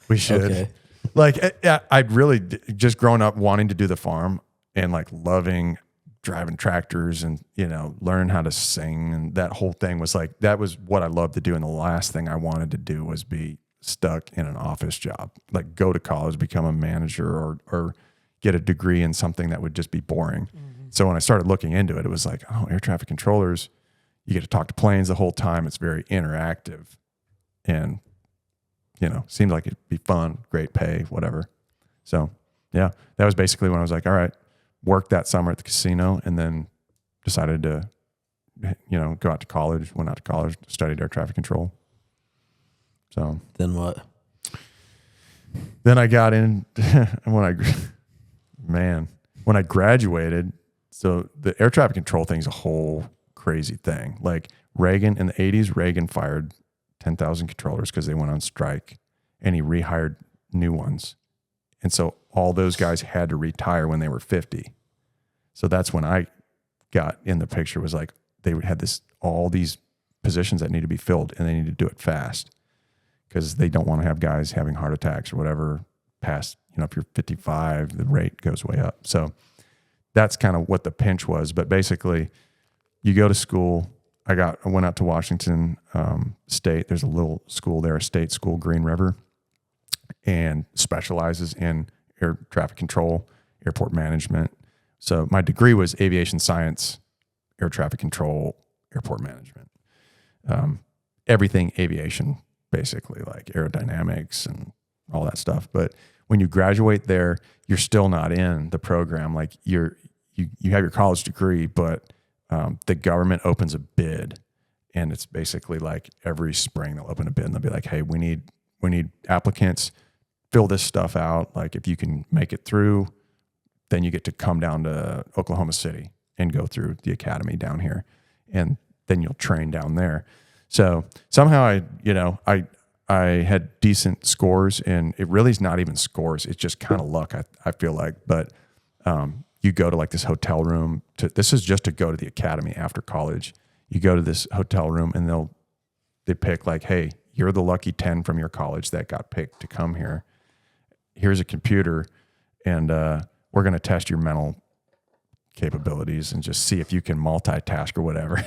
we should. Okay. Like I'd really just grown up wanting to do the farm and like loving driving tractors and, you know, learn how to sing. And that whole thing was like, that was what I loved to do. And the last thing I wanted to do was be stuck in an office job, like go to college, become a manager or get a degree in something that would just be boring. Mm-hmm. So when I started looking into it, it was like, oh, air traffic controllers, you get to talk to planes the whole time. It's very interactive and, you know, seemed like it'd be fun, great pay, whatever. So yeah, that was basically when I was like, all right, worked that summer at the casino and then decided to, you know, go out to college, went out to college, studied air traffic control. So then what? Then I got in when I graduated. So the air traffic control thing is a whole crazy thing. Like Reagan in the 80s, Reagan fired 10,000 controllers because they went on strike and he rehired new ones. And so all those guys had to retire when they were 50. So that's when I got in the picture, was like they had all these positions that need to be filled and they need to do it fast because they don't want to have guys having heart attacks or whatever past, you know, if you're 55, the rate goes way up. So that's kind of what the pinch was. But basically you go to school. I went out to Washington State. There's a little school there, a state school, Green River, and specializes in air traffic control, airport management. So my degree was aviation science, air traffic control, airport management, everything aviation, basically, like aerodynamics and all that stuff. But when you graduate there, you're still not in the program. Like you have your college degree, but the government opens a bid, and it's basically like every spring they'll open a bid and they'll be like, hey, we need applicants, fill this stuff out. Like if you can make it through, then you get to come down to Oklahoma City and go through the academy down here. And then you'll train down there. So somehow I had decent scores, and it really is not even scores. It's just kind of luck, I feel like. But you go to like this hotel room this is just to go to the academy after college. You go to this hotel room and they pick like, hey, you're the lucky 10 from your college that got picked to come here. Here's a computer, and we're going to test your mental capabilities and just see if you can multitask or whatever.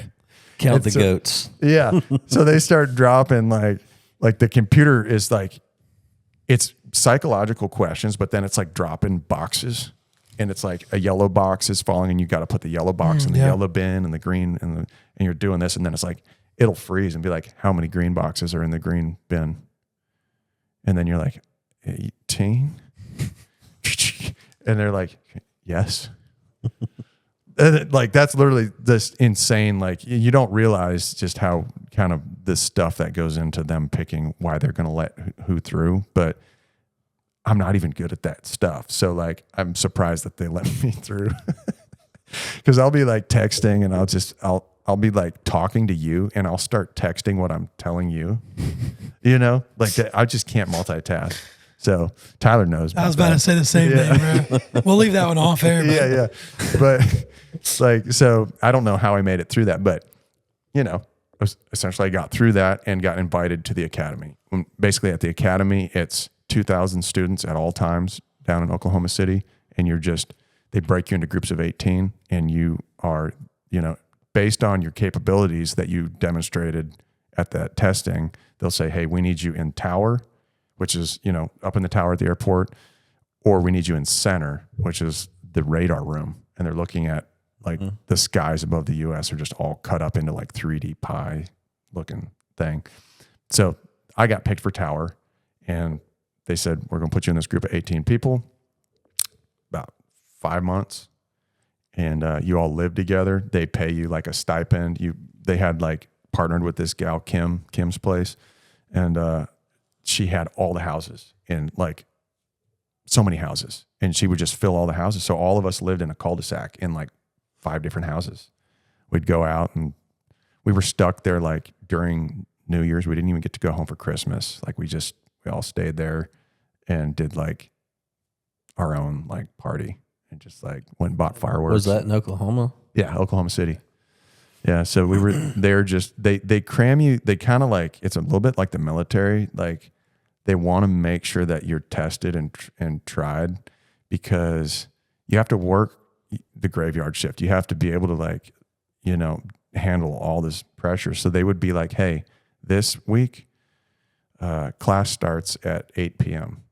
Count the goats. Yeah. So they start dropping like the computer is like, it's psychological questions, but then it's like dropping boxes, and it's like a yellow box is falling and you got to put the yellow box in the yellow bin and the green and you're doing this. And then it's like, it'll freeze and be like, how many green boxes are in the green bin? And then you're like, 18? And they're like, yes. Like that's literally this insane. Like you don't realize just how kind of this stuff that goes into them picking why they're going to let who through. But I'm not even good at that stuff. So like, I'm surprised that they let me through because I'll be like texting and I'll be like talking to you and I'll start texting what I'm telling you, you know, like I just can't multitask. So Tyler knows. I was about to say the same thing, bro. We'll leave that one off air. Yeah. But like, so I don't know how I made it through that, but you know, essentially I got through that and got invited to the academy. Basically at the academy, it's 2,000 students at all times down in Oklahoma City. And they break you into groups of 18, and you are, based on your capabilities that you demonstrated at that testing, they'll say, hey, we need you in tower, which is, up in the tower at the airport, or we need you in center, which is the radar room. And they're looking at like the skies above the U.S. are just all cut up into like 3D pie looking thing. So I got picked for tower, and they said, we're going to put you in this group of 18 people, about 5 months. And you all live together. They pay you like a stipend. They had like partnered with this gal, Kim's place. And she had all the houses in like so many houses. And she would just fill all the houses. So all of us lived in a cul-de-sac in like 5 different houses. We'd go out, and we were stuck there like during New Year's. We didn't even get to go home for Christmas. Like we all stayed there and did like our own like party and just like went and bought fireworks. Was that in Oklahoma? Yeah, Oklahoma City. Yeah, so we were there. Just they cram you. They kind of like, it's a little bit like the military. Like they want to make sure that you're tested and tried, because you have to work the graveyard shift. You have to be able to like, handle all this pressure. So they would be like, hey, this week class starts at 8 p.m.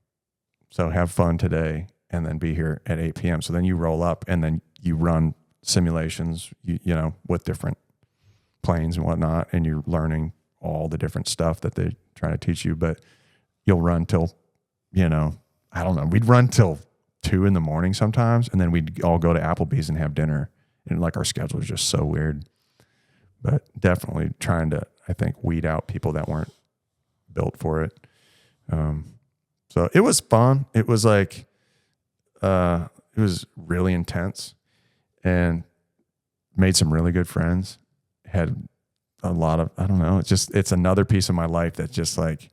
So have fun today and then be here at 8 p.m. So then you roll up and then you run simulations, with different planes and whatnot, and you're learning all the different stuff that they're trying to teach you. But you'll run till, I don't know, we'd run till 2 a.m. sometimes, and then we'd all go to Applebee's and have dinner. And like our schedule was just so weird. But definitely trying to, I think, weed out people that weren't built for it. So it was fun. It was like, it was really intense, and made some really good friends. Had a lot of, I don't know, it's another piece of my life that just like,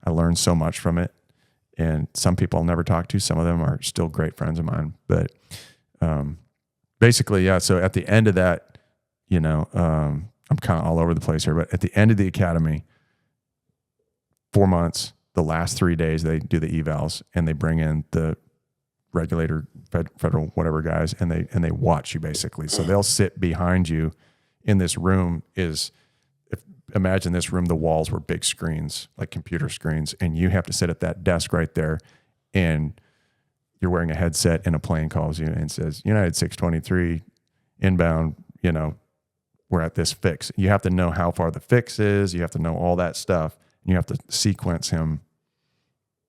I learned so much from it. And some people I'll never talk to. Some of them are still great friends of mine. But basically, yeah. So at the end of that, I'm kind of all over the place here. But at the end of the academy, 4 months, the last 3 days, they do the evals, and they bring in the regulator, federal, whatever guys, and they watch you basically. So they'll sit behind you in this room. Imagine this room, the walls were big screens, like computer screens, and you have to sit at that desk right there, and you're wearing a headset, and a plane calls you and says, United 623 inbound, we're at this fix. You have to know how far the fix is. You have to know all that stuff. And you have to sequence him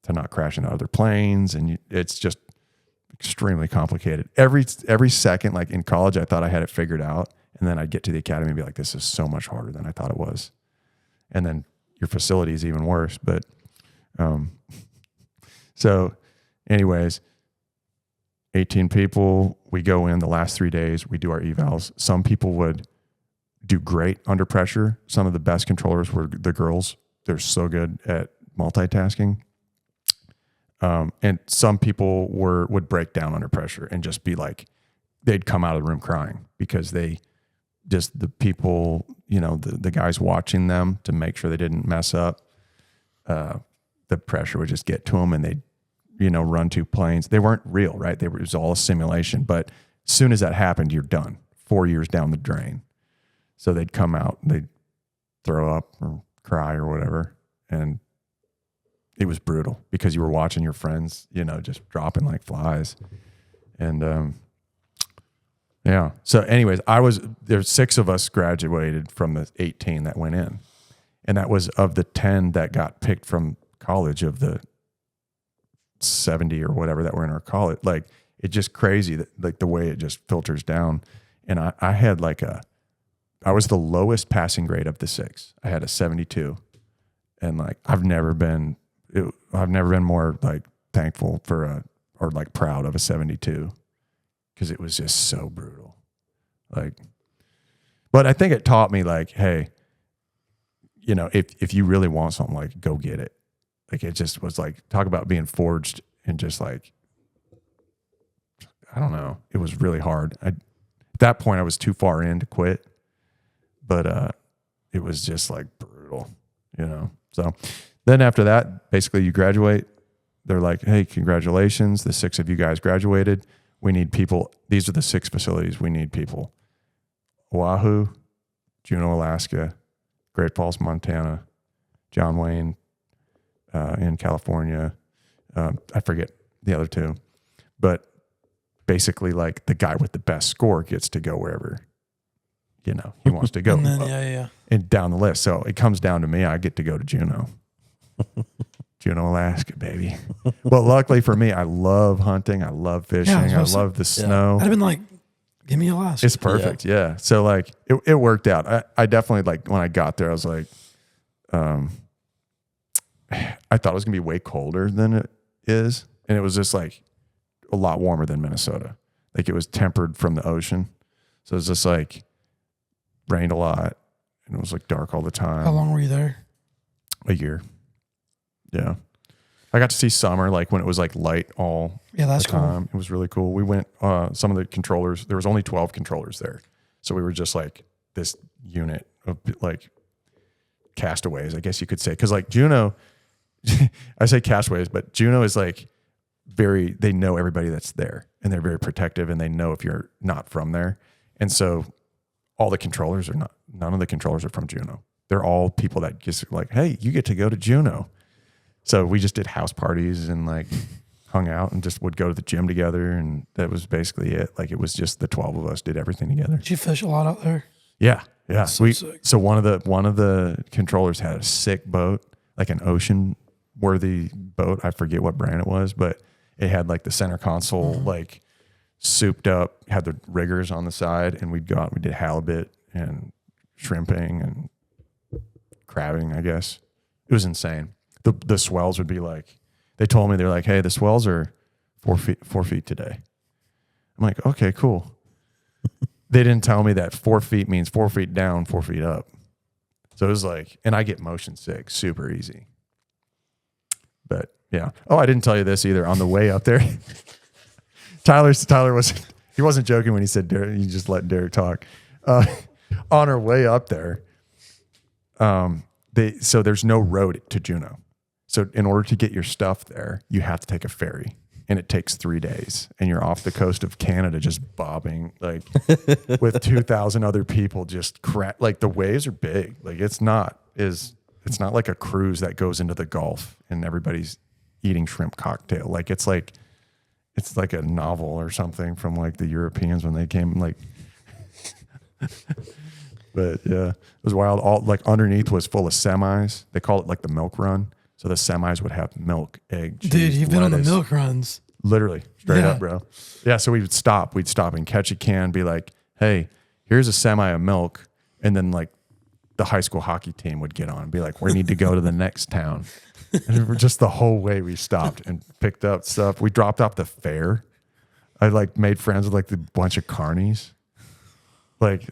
to not crash into other planes. And it's just extremely complicated. Every second, like in college, I thought I had it figured out. And then I'd get to the academy and be like, this is so much harder than I thought it was. And then your facility is even worse. But so anyways, 18 people, we go in the last 3 days, we do our evals. Some people would do great under pressure. Some of the best controllers were the girls. They're so good at multitasking. And some people would break down under pressure and just be like, they'd come out of the room crying because the people, the guys watching them to make sure they didn't mess up, the pressure would just get to them, and they'd, run 2 planes. They weren't real, right? It was all a simulation. But as soon as that happened, you're done. 4 years down the drain. So they'd come out, they'd throw up or cry or whatever. And it was brutal because you were watching your friends, just dropping like flies. And, yeah. So anyways, there's 6 of us graduated from the 18 that went in. And that was of the 10 that got picked from college, of the 70 or whatever that were in our college. Like, it's just crazy that like the way it just filters down. And I had like I was the lowest passing grade of the 6. I had a 72. And like, I've never been more like thankful or like proud of a 72. Because it was just so brutal. Like, but I think it taught me like, hey, if you really want something, like, go get it. Like, it just was like, talk about being forged, and just like, I don't know. It was really hard. At that point I was too far in to quit, but it was just like brutal, So then after that, basically you graduate. They're like, hey, congratulations. The 6 of you guys graduated. We need people. These are the 6 facilities we need people. Oahu, Juneau, Alaska, Great Falls, Montana, John Wayne in California. I forget the other 2. But basically, like, the guy with the best score gets to go wherever, he wants to go. And then, And down the list. So it comes down to me. I get to go to Juneau. Juneau, Alaska, baby. Well, luckily for me, I love hunting. I love fishing. I love the snow. I'd have been like, give me Alaska. It's perfect. Yeah. So like it worked out. I definitely, like, when I got there, I was like, I thought it was going to be way colder than it is. And it was just like a lot warmer than Minnesota. Like, it was tempered from the ocean. So it was just like rained a lot and it was like dark all the time. How long were you there? A year. Yeah. I got to see summer, like when it was like light all that's the time. Cool. It was really cool. We went, some of the controllers, there was only 12 controllers there. So we were just like this unit of like castaways, I guess you could say. Cause like Juneau, I say castaways, but Juneau is like they know everybody that's there and they're very protective and they know if you're not from there. And so all the controllers none of the controllers are from Juneau. They're all people that just like, hey, you get to go to Juneau. So we just did house parties and like hung out and just would go to the gym together. And that was basically it. Like, it was just the 12 of us did everything together. Did you fish a lot out there? Yeah. Yeah. So one of the controllers had a sick boat, like an ocean worthy boat. I forget what brand it was, but it had like the center console, like souped up, had the riggers on the side, and we'd go out and we did halibut and shrimping and crabbing, I guess. It was insane. The swells would be like, they told me, they're like, hey, the swells are 4 feet today. I'm like, okay, cool. They didn't tell me that 4 feet means 4 feet down, 4 feet up. So it was like, and I get motion sick super easy. But yeah. Oh, I didn't tell you this either. On the way up there, Tyler wasn't joking when he said Derek. You just let Derek talk. On our way up there, so there's no road to Juneau. So in order to get your stuff there, you have to take a ferry, and it takes 3 days, and you're off the coast of Canada just bobbing like with 2,000 other people just like, the waves are big. Like, it's not like a cruise that goes into the Gulf and everybody's eating shrimp cocktail. Like, it's like a novel or something from like the Europeans when they came, like. But yeah, it was wild. All like underneath was full of semis. They call it like the milk run. So the semis would have milk, egg, cheese, dude, you've been on the lettuce. milk runs. Literally, straight up, bro. Yeah, so we'd stop and catch a can, be like, hey, here's a semi of milk. And then like the high school hockey team would get on and be like, we need to go to the next town. And just the whole way we stopped and picked up stuff. We dropped off the fair. I like made friends with like the bunch of carnies. Like...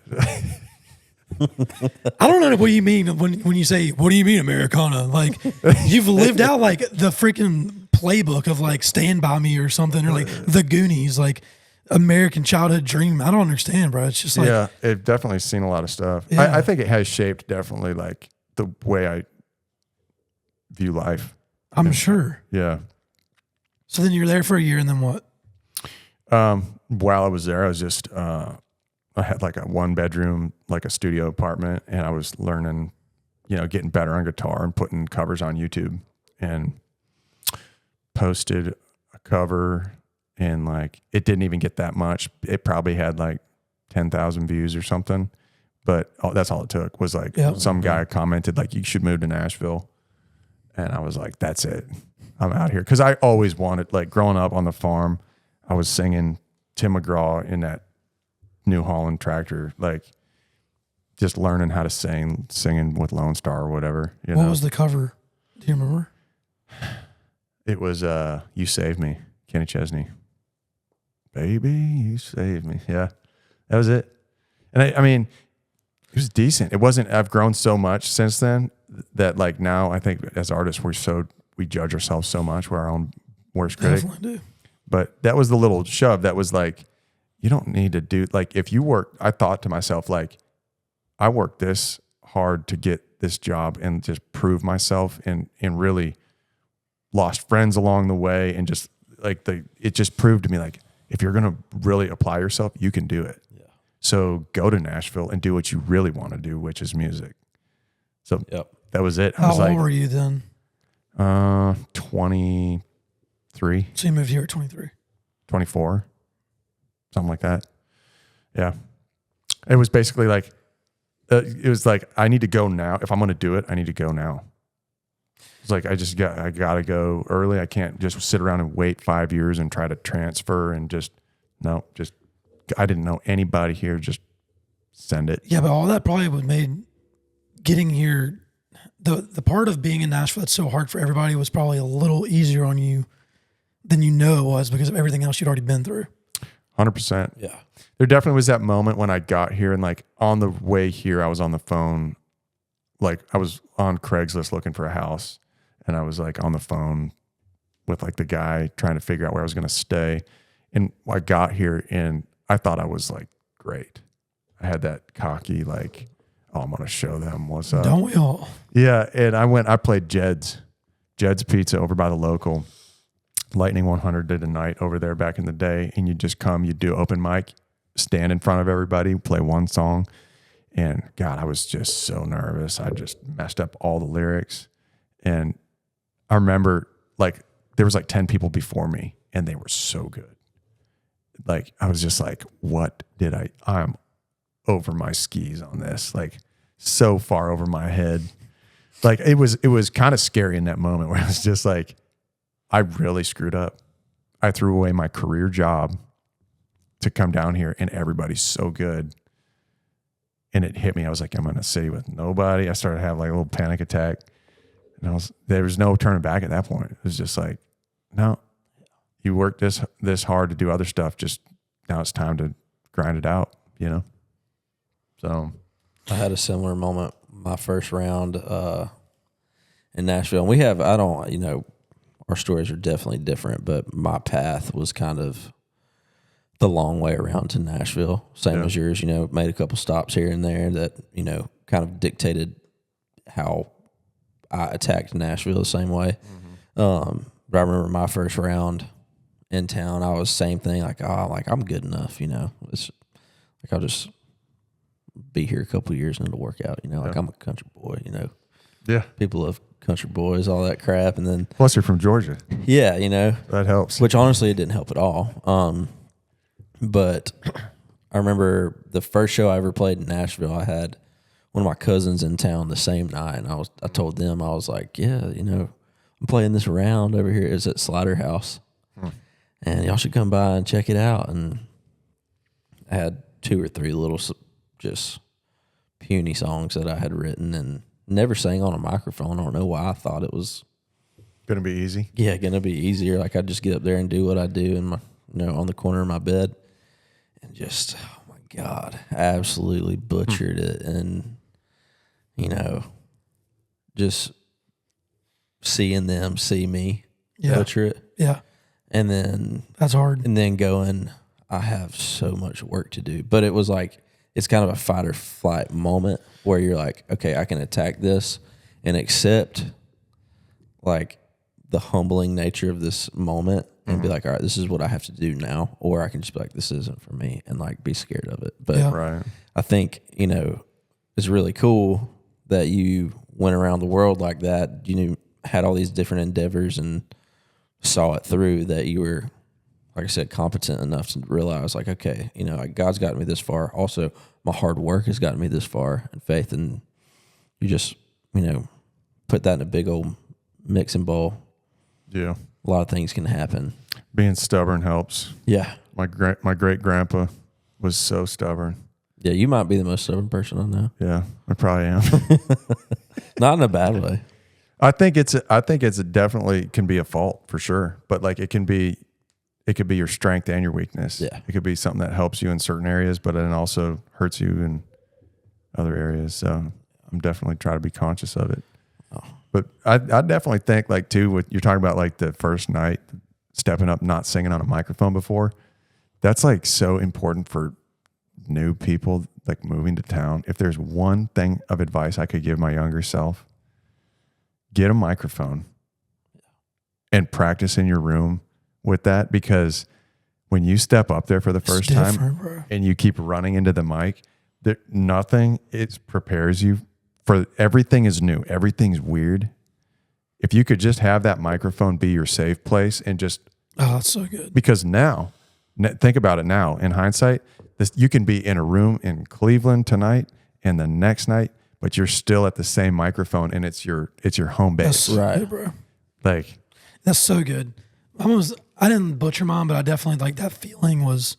I don't know what you mean when you say, what do you mean Americana? Like, you've lived out like the freaking playbook of like Stand By Me or something, or like The Goonies, like American childhood dream. I don't understand, bro. It's just like, yeah, I've definitely seen a lot of stuff. Yeah. I think it has shaped definitely like the way I view life. I'm sure. Yeah. So then you're there for a year, and then what? While I was there, I was just, I had like a 1-bedroom, like a studio apartment, and I was learning, getting better on guitar and putting covers on YouTube, and posted a cover, and like, it didn't even get that much. It probably had like 10,000 views or something, but that's all it took was like some guy commented like, you should move to Nashville. And I was like, that's it. I'm out here. Cause I always wanted, like growing up on the farm, I was singing Tim McGraw in that New Holland tractor, like just learning how to singing with Lone Star or whatever. What was the cover? Do you remember? It was You Saved Me, Kenny Chesney. Baby, you saved me. Yeah, that was it. And I mean, it was decent. It wasn't, I've grown so much since then that like now I think as artists, we judge ourselves so much. We're our own worst critic. Definitely do. But that was the little shove that was like, you don't need to do, like if you work, I thought to myself, like I worked this hard to get this job and just prove myself and really lost friends along the way. And just like it just proved to me like, if you're going to really apply yourself, you can do it. Yeah. So go to Nashville and do what you really want to do, which is music. So Yep. that was it. I How was old like, were you then? 23, So you moved here at 23. 24, something like that. Yeah. It was basically like, I need to go now. If I'm going to do it, I need to go now. It's like, I got to go early. I can't just sit around and wait 5 years and try to transfer and I didn't know anybody here. Just send it. Yeah, but all that probably would made getting here, the part of being in Nashville that's so hard for everybody was probably a little easier on you than you know it was because of everything else you'd already been through. 100%. Yeah. There definitely was that moment when I got here and like on the way here, I was on the phone. Like I was on Craigslist looking for a house and I was like on the phone with like the guy trying to figure out where I was going to stay. And I got here and I thought I was like, great. I had that cocky, like, oh, I'm going to show them what's up. Don't we all? Yeah. And I played Jed's Pizza over by the local. Lightning 100 did a night over there back in the day. And you just come, you do open mic, stand in front of everybody, play one song. And God, I was just so nervous. I just messed up all the lyrics. And I remember like there was like 10 people before me and they were so good. Like I was just like, I'm over my skis on this, like so far over my head. Like it was kind of scary in that moment where I was just like, I really screwed up. I threw away my career job to come down here and everybody's so good. And it hit me. I was like, I'm in a city with nobody. I started to have like a little panic attack. And there was no turning back at that point. It was just like, no, you worked this hard to do other stuff. Just now it's time to grind it out, you know? So I had a similar moment my first round in Nashville. And our stories are definitely different, but my path was kind of the long way around to Nashville. Same as yours, made a couple stops here and there that, kind of dictated how I attacked Nashville the same way. Mm-hmm. But I remember my first round in town, I was same thing. Like, I'm good enough, It's like, I'll just be here a couple of years and it'll work out, Like I'm a country boy, Yeah. People love country boys, all that crap. And then plus you're from Georgia. Yeah, that helps. Which honestly, it didn't help at all. But I remember the first show I ever played in Nashville, I had one of my cousins in town the same night. And I told them, I was like, yeah, I'm playing this round over here. It's at Slider House. And y'all should come by and check it out. And I had 2 or 3 little just puny songs that I had written and never sang on a microphone. I don't know why I thought it was gonna be easy. Yeah, gonna be easier. Like I'd just get up there and do what I do in my, on the corner of my bed, and just, oh my God, absolutely butchered it. And just seeing them see me butcher it. Yeah. And then that's hard. And then going, I have so much work to do. But it was like, it's kind of a fight or flight moment where you're like, okay, I can attack this and accept like the humbling nature of this moment and be like, all right, this is what I have to do now. Or I can just be like, this isn't for me, and like be scared of it. But right. I think, it's really cool that you went around the world like that. Had all these different endeavors and saw it through, that you were, like I said, competent enough to realize like, okay, like God's gotten me this far. Also, my hard work has gotten me this far, and faith. And you just, put that in a big old mixing bowl. Yeah. A lot of things can happen. Being stubborn helps. Yeah. My great grandpa was so stubborn. Yeah. You might be the most stubborn person I know. Yeah, I probably am. Not in a bad way. I think it's definitely can be a fault for sure, but like it could be your strength and your weakness. Yeah. It could be something that helps you in certain areas, but it also hurts you in other areas. So I'm definitely trying to be conscious of it. Oh. But I definitely think like too, what you're talking about, like the first night, stepping up, not singing on a microphone before, that's like so important for new people like moving to town. If there's one thing of advice I could give my younger self, get a microphone and practice in your room with that, because when you step up there for the first time bro. and you keep running into the mic, nothing, it prepares you for everything is new. Everything's weird. If you could just have that microphone be your safe place and just, oh, that's so good. because now, think about it now in hindsight, you can be in a room in Cleveland tonight and the next night, but you're still at the same microphone and it's your home base. That's so Right. good, bro. Like, That's so good. I didn't butcher mine, but I definitely like that feeling was.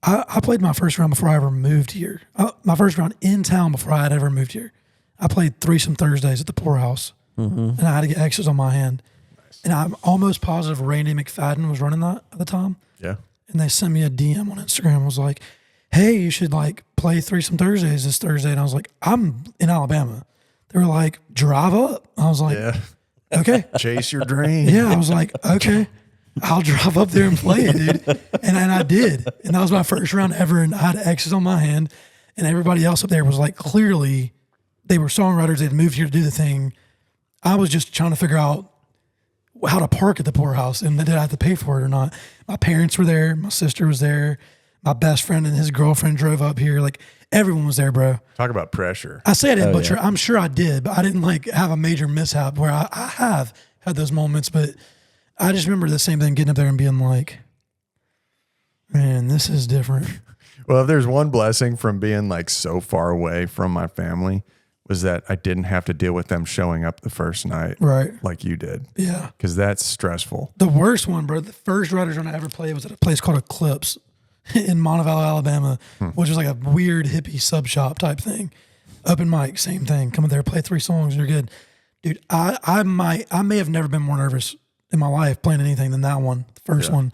I played my first round before I ever moved here. My first round in town before I had ever moved here. I played Threesome Thursdays at the Poorhouse, and I had to get X's on my hand. Nice. And I'm almost positive Randy McFadden was running that at the time. yeah. And they sent me a DM on Instagram. Was like, "Hey, you should like play Threesome Thursdays this Thursday." And I was like, "I'm in Alabama." They were like, "Drive up." I was like, Yeah. "Okay." Chase your dream. Yeah, I was like, "Okay, I'll drive up there and play it, dude." And I did. And that was my first round ever. And I had X's on my hand. And everybody else up there was like, clearly, they were songwriters. They'd moved here to do the thing. I was just trying to figure out how to park at the Poorhouse and did I have to pay for it or not. My parents were there. My sister was there. My best friend and his girlfriend drove up here. Like, everyone was there, bro. Talk about pressure. I say I didn't butcher. I'm sure I did, but I didn't like have a major mishap where I have had those moments, but I just remember the same thing, getting up there and being like, man, this is different. Well, if there's one blessing from being like so far away from my family, was that I didn't have to deal with them showing up the first night, Right. like you did. Yeah. Because that's stressful. The worst one, bro, the first Riders run I ever played was at a place called Eclipse in Montevallo, Alabama, which was like a weird hippie sub shop type thing. Open mic, same thing. Come in there, play 3 songs, and you're good. Dude, I may have never been more nervous in my life playing anything than that one, the first one.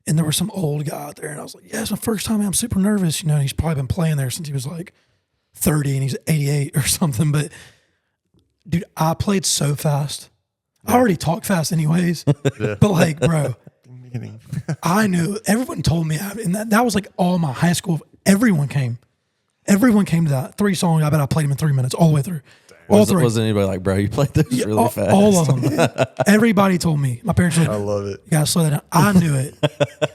And there was some old guy out there, and I was like, yeah, it's my first time. I'm super nervous. You know, and he's probably been playing there since he was like 30 and he's 88 or something. But dude, I played so fast. I already talk fast anyways. But like, bro, I knew, everyone told me, and that was like all my high school. Everyone came. Everyone came to that 3 songs. I bet I played them in 3 minutes all the way through. Wasn't anybody like, bro, you played this really fast? All of them. Everybody told me. My parents were like, I love it. you gotta slow that down. I knew it.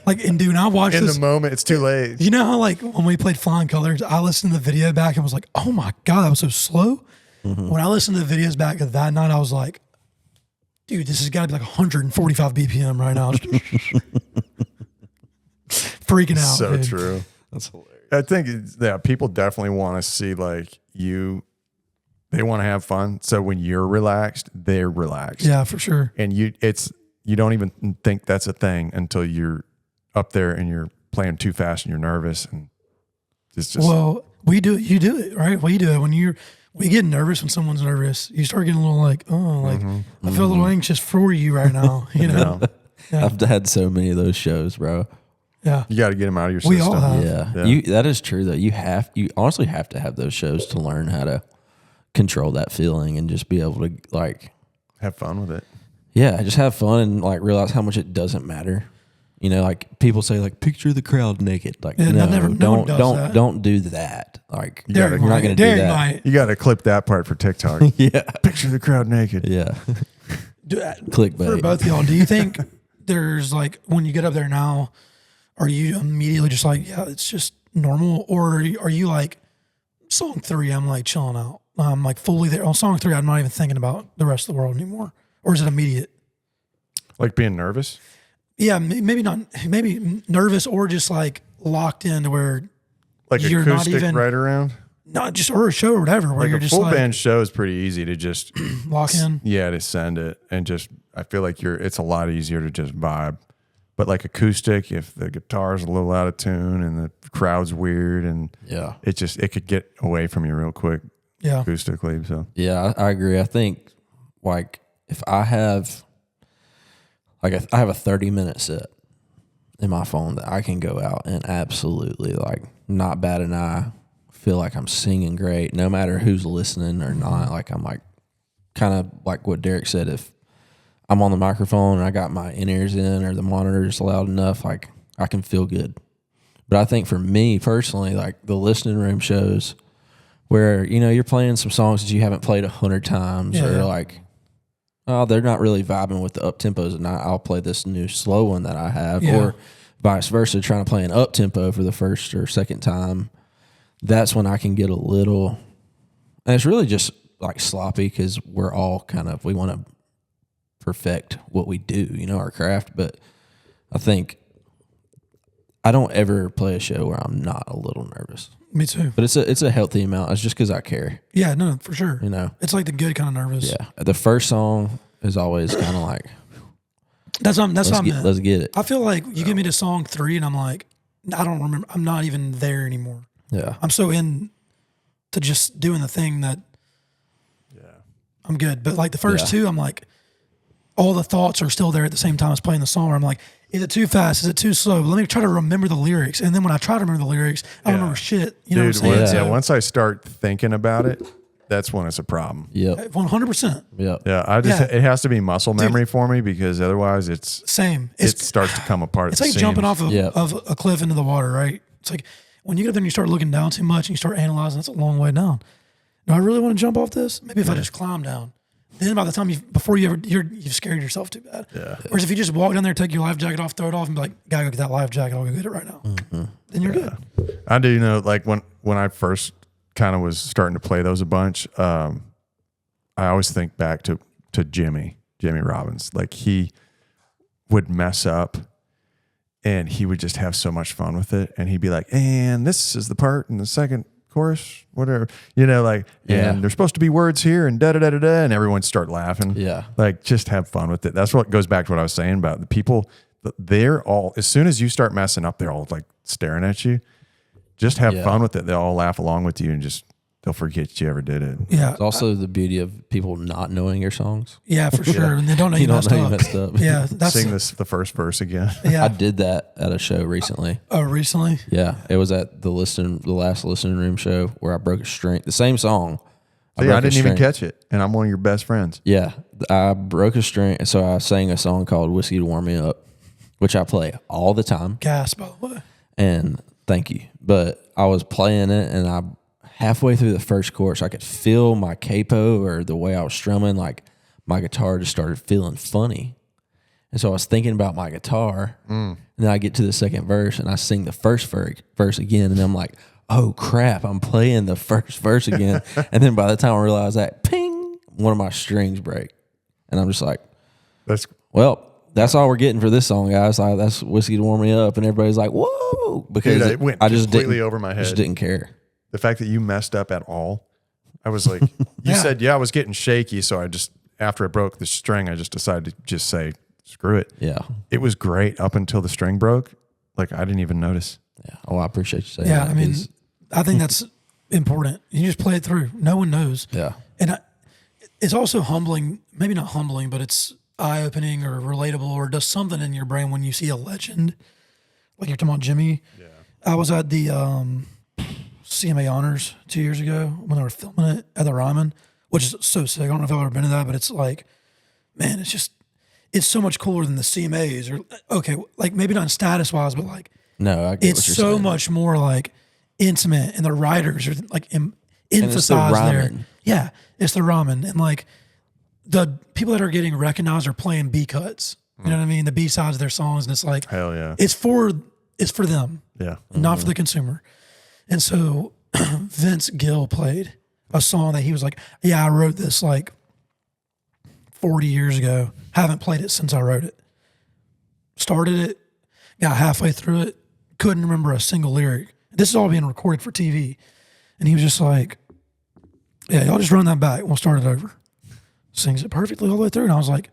Like, and dude, I watched In this. the moment, it's too late. You know how like when we played Flying Colors, I listened to the video back and was like, oh my God, that was so slow. When I listened to the videos back of that night, I was like, dude, this has got to be like 145 BPM right now. Freaking out. So dude. true. That's hilarious. I think people definitely want to see like they want to have fun. So when you're relaxed, they're relaxed. Yeah, for sure. And you don't even think that's a thing until you're up there and you're playing too fast and you're nervous, and it's just Well, you do it, right? We do it when we get nervous when someone's nervous. You start getting a little like, oh, like I feel a little anxious for you right now. You know? Yeah. I've had so many of those shows, bro. Yeah. you got to get them out of your We system. all have. Yeah. That is true though. You honestly have to have those shows to learn how to control that feeling and just be able to like Have fun with it. yeah, just have fun and like realize how much it doesn't matter. You know, like people say like picture the crowd naked. Like Yeah, no, no one does that. don't do that. Like Derek you're not going to do Derek that. might. You got to clip that part for TikTok. Yeah. Picture the crowd naked. Yeah. Clickbait. For both of y'all, do you think there's like, when you get up there now, are you immediately just like, yeah, it's just normal? Or are you like, song 3, I'm like chilling out. I'm like fully there. On song 3, I'm not even thinking about the rest of the world anymore. Or is it immediate? Like being nervous. Yeah, maybe not. Maybe nervous or just like locked in to where Like you're not acoustic even right around. not just or a show or whatever where Like you're a just full like band show is pretty easy to just lock in. Yeah, to send it and just I feel like it's a lot easier to just vibe. But like acoustic, if the guitar's a little out of tune and the crowd's weird and Yeah. it could get away from you real quick Yeah, acoustically. So Yeah, I agree. I think like if I have I have a 30-minute set in my phone that I can go out and absolutely like not bat an eye, feel like I'm singing great, no matter who's listening or not. Like I'm like kind of like what Derek said, if I'm on the microphone and I got my in-ears in or the monitor's loud enough, like I can feel good. But I think for me personally, like the listening room shows where, you know, you're playing some songs that you haven't played 100 times or like, oh, they're not really vibing with the up tempos and I'll play this new slow one that I have. Yeah. Or vice versa, trying to play an up tempo for the first or second time, that's when I can get a little, and it's really just like sloppy because we're all we want to perfect what we do, our craft. But I think I don't ever play a show where I'm not a little nervous. Me too. But it's a healthy amount. It's just because I care. Yeah, no, for sure. It's like the good kind of nervous. Yeah. The first song is always kind of like, that's what I meant. Let's get it. I feel like you give me to song 3 and I'm like, I don't remember. I'm not even there anymore. Yeah. I'm so in to just doing the thing that I'm good. But like the first 2, I'm like, all the thoughts are still there at the same time as playing the song. Where I'm like, is it too fast? Is it too slow? Let me try to remember the lyrics. And then when I try to remember the lyrics, I don't remember shit. You know what I'm saying? Once I start thinking about it, that's when it's a problem. Yep. 100%. Yep. Yeah. It has to be muscle memory for me because otherwise it starts to come apart. It's like jumping off of a cliff into the water, right? It's like when you get up there and you start looking down too much and you start analyzing, that's a long way down. Do I really want to jump off this? Maybe if I just climb down. Then by the time you've scared yourself too bad. Yeah. Whereas if you just walk down there, take your life jacket off, throw it off, and be like, gotta go get that life jacket, I'll go get it right now. Mm-hmm. Then you're good. I do like when I first kind of was starting to play those a bunch, I always think back to Jimmy Robbins. Like he would mess up and he would just have so much fun with it. And he'd be like, and this is the part in the second chorus, whatever, and there's supposed to be words here and da-da-da-da-da, and everyone start laughing. Yeah. Like just have fun with it. That's what goes back to what I was saying about the people. They're all, as soon as you start messing up, they're all like staring at you. Just have fun with it. They'll all laugh along with you and just, they'll forget you ever did it. Yeah. It's also the beauty of people not knowing your songs. Yeah, for sure. And they don't know you messed up. Yeah. Sing the first verse again. Yeah. I did that at a show recently. Oh, recently? Yeah. It was at the last listening room show where I broke a string. The same song. I didn't even catch it. And I'm one of your best friends. Yeah. I broke a string. So I sang a song called Whiskey to Warm Me Up, which I play all the time. Gas, by the way. And thank you. But I was playing it and halfway through the first chorus, I could feel my capo or the way I was strumming, like my guitar just started feeling funny. And so I was thinking about my guitar. And then I get to the second verse and I sing the first verse again. And I'm like, oh crap, I'm playing the first verse again. And then by the time I realize that, ping, one of my strings break. And I'm just like, that's all we're getting for this song, guys. That's Whiskey to Warm Me Up. And everybody's like, whoa. Because it went completely over my head. I just didn't care. The fact that you messed up at all, I was like, you said, I was getting shaky. So after I broke the string, I just decided to just say, screw it. Yeah. It was great up until the string broke. Like I didn't even notice. Yeah. Oh, I appreciate you saying that. Yeah, I mean, I think that's important. You just play it through. No one knows. Yeah. And it's also humbling, maybe not humbling, but it's eye-opening or relatable or does something in your brain when you see a legend. Like you're talking about Jimmy. Yeah. I was at the CMA Honors 2 years ago when they were filming it at the Ryman, which is so sick. I don't know if I've ever been to that, but it's like, man, it's so much cooler than the CMAs. Or okay, like maybe not status-wise, but like it's so much more like intimate, and the writers are like emphasized there. Yeah, it's the ramen, and like the people that are getting recognized are playing B cuts. You know what I mean? The B sides of their songs, and it's like, hell yeah, it's for them, not for the consumer. And so Vince Gill played a song that he was like, yeah, I wrote this like 40 years ago. Haven't played it since I wrote it. Started it, got halfway through it, couldn't remember a single lyric. This is all being recorded for TV. And he was just like, yeah, y'all just run that back. We'll start it over. Sings it perfectly all the way through. And I was like,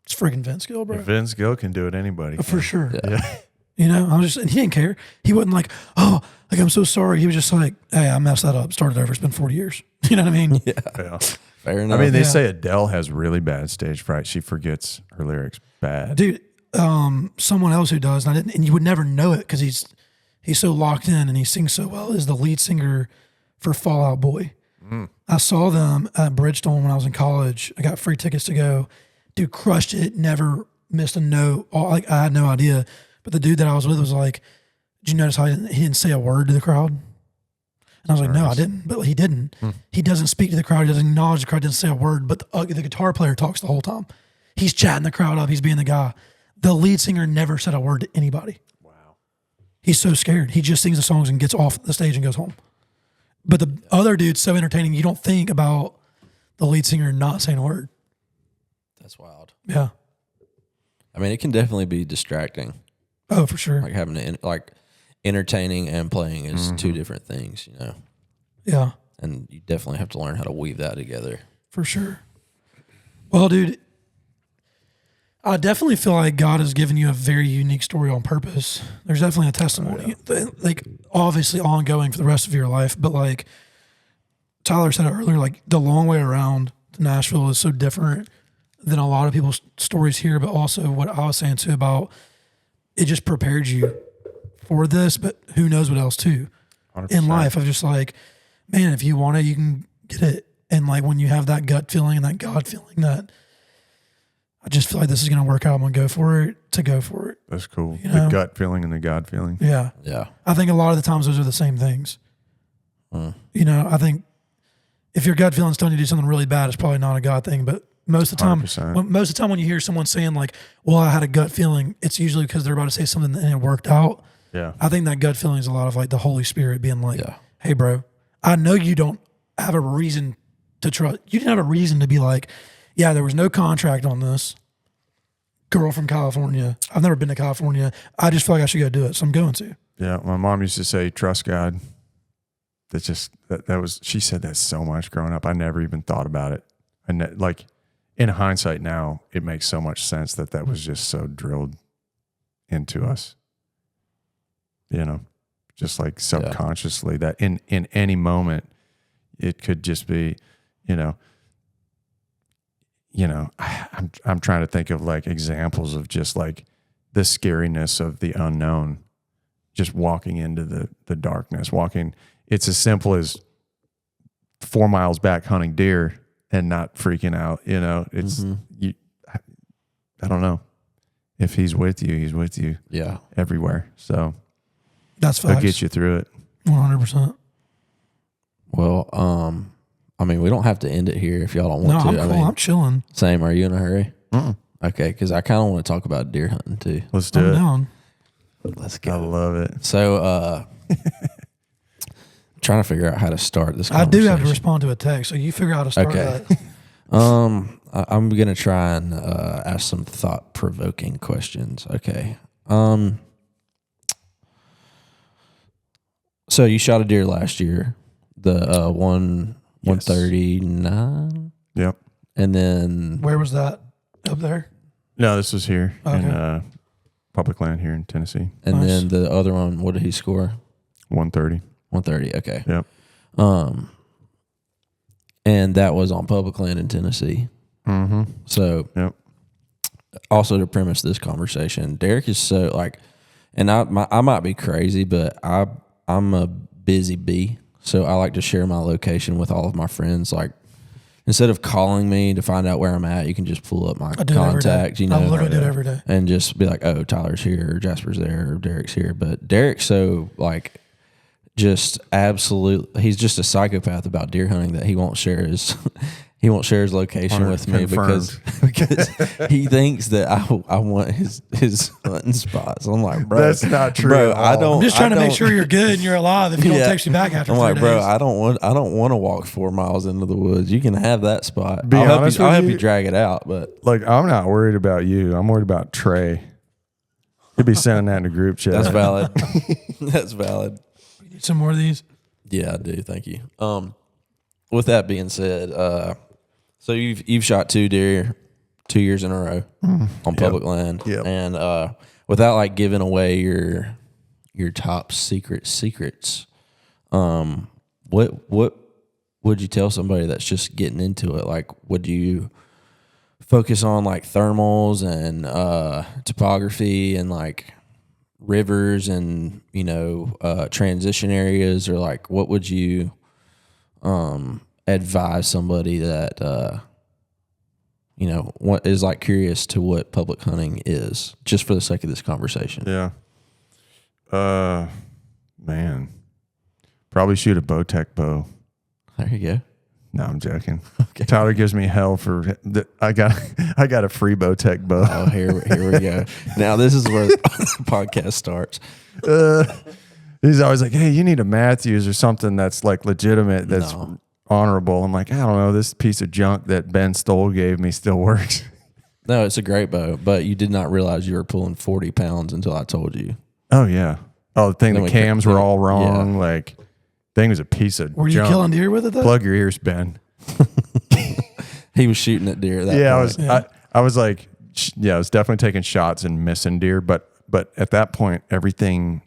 it's freaking Vince Gill, bro. If Vince Gill can do it, anybody can. For sure. Yeah. You know, and he didn't care. He wasn't like, oh, like, I'm so sorry. He was just like, hey, I messed that up. Started over. It's been 40 years. You know what I mean? Yeah. Fair enough. I mean, they say Adele has really bad stage fright. She forgets her lyrics bad. Dude, someone else who does, and you would never know it because he's so locked in and he sings so well, is the lead singer for Fall Out Boy. I saw them at Bridgestone when I was in college. I got free tickets to go. Dude crushed it, never missed a note. I had no idea. But the dude that I was with was like, did you notice how he didn't say a word to the crowd? And I was like, no, I didn't. But he didn't. He doesn't speak to the crowd. He doesn't acknowledge the crowd. Doesn't say a word. But the guitar player talks the whole time. He's chatting the crowd up. He's being the guy. The lead singer never said a word to anybody. Wow. He's so scared. He just sings the songs and gets off the stage and goes home. But the other dude's so entertaining, you don't think about the lead singer not saying a word. That's wild. Yeah. I mean, it can definitely be distracting. Oh, for sure. Like having to, like entertaining and playing is two different things, you know? Yeah. And you definitely have to learn how to weave that together. For sure. Well, dude, I definitely feel like God has given you a very unique story on purpose. There's definitely a testimony, like obviously ongoing for the rest of your life. But like Tyler said earlier, like the long way around to Nashville is so different than a lot of people's stories here. But also what I was saying too about it just prepared you for this, but who knows what else too 100%. in life. Of just like, man, if you want it, you can get it. And like when you have that gut feeling and that God feeling that I just feel like this is going to work out, I'm going to go for it. That's cool. You know? The gut feeling and the God feeling. Yeah. Yeah. I think a lot of the times those are the same things. You know, I think if your gut feeling's telling you to do something really bad, it's probably not a God thing. But most of the time, 100%. when you hear someone saying like, well, I had a gut feeling, it's usually because they're about to say something and it worked out. Yeah. I think that gut feeling is a lot of like the Holy Spirit being like, Yeah. hey, bro, I know you don't have a reason to trust. You didn't have a reason to be like, yeah, there was no contract on this. Girl from California. I've never been to California. I just feel like I should go do it. So I'm going to. Yeah. My mom used to say, trust God. That's just, that was, she said that so much growing up. I never even thought about it. And like in hindsight now, it makes so much sense that was just so drilled into us, you know, just like subconsciously that in any moment, it could just be, you know, I'm trying to think of like examples of just like the scariness of the unknown, just walking into the darkness, it's as simple as 4 miles back hunting deer and not freaking out. You know, it's, I don't know. If he's with you Yeah. everywhere. So That's he'll facts. get you through it. 100%. Well, I mean, we don't have to end it here if y'all don't No, want I'm to. cool. I mean, I'm chilling. same. Are you in a hurry? Mm-mm. Okay, because I kind of want to talk about deer hunting too. Let's do I'm it. down. Let's I go. love it. So, trying to figure out how to start this I do have to conversation. respond to a text, so you figure out how to start Okay. that. I'm gonna try and ask some thought-provoking questions. Okay. So you shot a deer last year, the 139, Yep. and then Where was that? Up there? No, this was here in Okay. public land here in Tennessee. and Nice. then the other one. What did he score? 130. 130. Okay. Yep. And that was on public land in Tennessee. Mm-hmm. So Yep. also to premise this conversation, Derek is so like, and I might be crazy, but I'm a busy bee, so I like to share my location with all of my friends. Like instead of calling me to find out where I'm at, you can just pull up my I do it every day. contact, you know, I literally do it every day. and just be like, oh, Tyler's here, or Jasper's there, or Derek's here. But Derek's so like just absolute. He's just a psychopath about deer hunting that he won't share his location with me because he thinks that I want his hunting spots. I'm like, bro, That's not true bro. at all. I don't. I'm just trying to make don't- sure you're good and you're alive if you Yeah. don't text me back after I'm 3 like, days. bro, I don't want to walk 4 miles into the woods. You can have that spot. Be honest I'll with help you. you drag it out, but Like, I'm not worried about you. I'm worried about Trey. He'll be sending that in the group chat. that's valid. That's valid. Need some more of these? Yeah, I do. Thank you. With that being said, so you've shot 2 deer 2 years in a row on public land, Yep. and without like giving away your top secrets, what would you tell somebody that's just getting into it? Like, would you focus on like thermals and topography and like rivers and transition areas, or like what would you advise somebody that what is like curious to what public hunting is, just for the sake of this conversation? Yeah. Man. Probably shoot a Bowtech bow. There you go. No, I'm joking. Okay. Tyler gives me hell for I got a free Bowtech bow. Oh, here we go. Now this is where the podcast starts. He's always like, hey, you need a Matthews or something that's like legitimate, that's honorable. I'm like, I don't know, this piece of junk that Ben Stoll gave me still works. No, it's a great bow, but you did not realize you were pulling 40 pounds until I told you. Oh, yeah. Oh, the thing, the cams were all wrong. Yeah. Like, thing was a piece of Were you junk. killing deer with it, though? Plug your ears, Ben. He was shooting at deer at that point. I was like, I was definitely taking shots and missing deer, but at that point, everything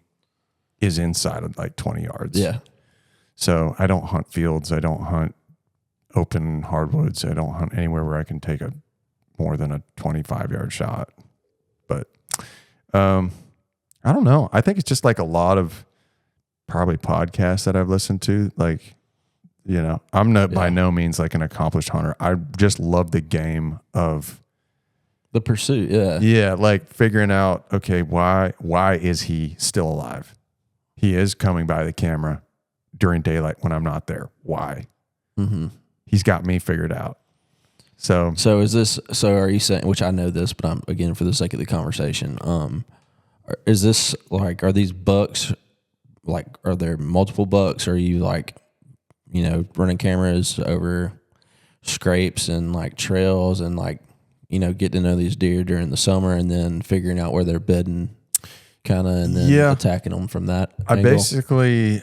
is inside of like 20 yards. Yeah. So I don't hunt fields. I don't hunt open hardwoods. I don't hunt anywhere where I can take more than a 25-yard shot. But I don't know. I think it's just like a lot of probably podcasts that I've listened to. Like, you know, I'm not by no means like an accomplished hunter. I just love the game of the pursuit. Yeah. Yeah. Like figuring out, okay, why is he still alive? He is coming by the camera during daylight when I'm not there. Why? Mm-hmm. He's got me figured out. So are you saying, which I know this, but I'm, again, for the sake of the conversation, is this like, are these bucks, like, are there multiple bucks? Are you like, you know, running cameras over scrapes and like trails and like, you know, getting to know these deer during the summer and then figuring out where they're bedding kind of, and then attacking them from that angle? Basically,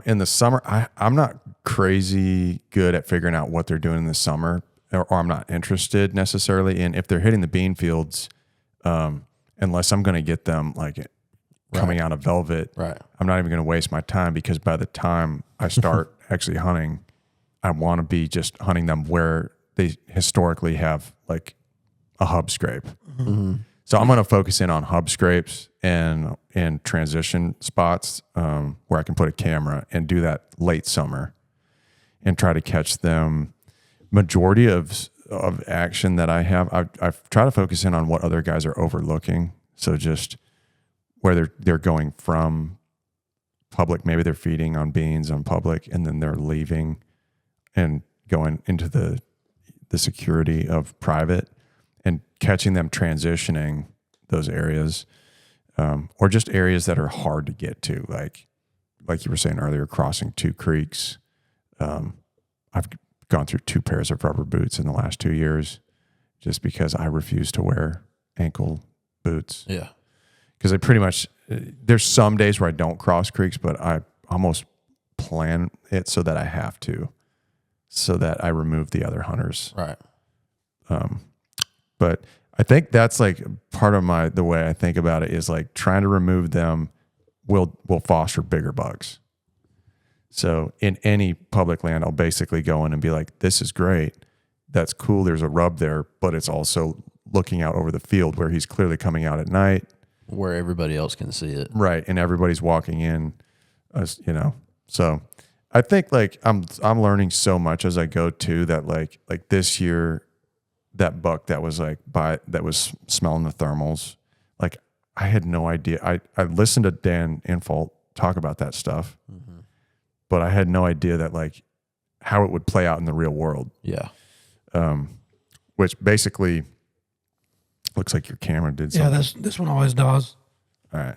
in the summer, I'm not crazy good at figuring out what they're doing in the summer, or I'm not interested necessarily in if they're hitting the bean fields, unless I'm going to get them like coming out of velvet. Right. I'm not even going to waste my time, because by the time I start actually hunting, I want to be just hunting them where they historically have like a hub scrape. Mm-hmm. So I'm going to focus in on hub scrapes and transition spots where I can put a camera and do that late summer and try to catch them. Majority of action that I have, I try to focus in on what other guys are overlooking. So just where they're going from public, maybe they're feeding on beans on public, and then they're leaving and going into the security of private, and catching them transitioning those areas, or just areas that are hard to get to, like you were saying earlier, crossing two creeks. I've gone through 2 pairs of rubber boots in the last 2 years just because I refuse to wear ankle boots. Yeah. Because I pretty much, there's some days where I don't cross creeks, but I almost plan it so that I have to, so that I remove the other hunters. Right. But I think that's like part of the way I think about it is like trying to remove them will foster bigger bucks. So in any public land, I'll basically go in and be like, this is great. That's cool. There's a rub there, but it's also looking out over the field where he's clearly coming out at night, where everybody else can see it. Right. And everybody's walking in, you know. So I think like I'm learning so much as I go too, that like this year, that buck that was like that was smelling the thermals, like I had no idea. I listened to Dan Infault talk about that stuff, mm-hmm. but I had no idea that like how it would play out in the real world. Yeah. Which basically looks like your camera did something. Yeah, this one always does. All right.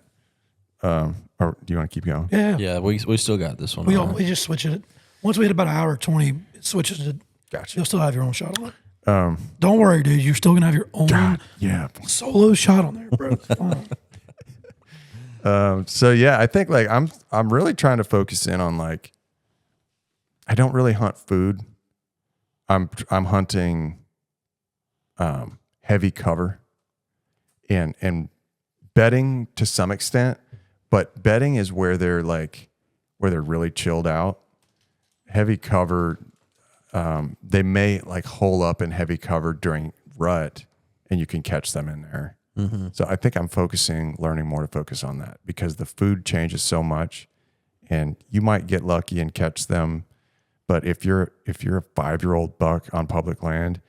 Or do you want to keep going? Yeah. Yeah, we still got this one. We just switch it. Once we hit about an hour 20, it switches to. Gotcha. You'll still have your own shot on it. Don't worry, dude. You're still gonna have your own solo shot on there, bro. So yeah, I think like I'm really trying to focus in on like, I don't really hunt food. I'm hunting heavy cover and bedding to some extent, but bedding is where they're really chilled out. Heavy cover, they may like hole up in heavy cover during rut, and you can catch them in there. Mm-hmm. So I think I'm learning more to focus on that, because the food changes so much, and you might get lucky and catch them. But if you're a 5-year-old buck on public land,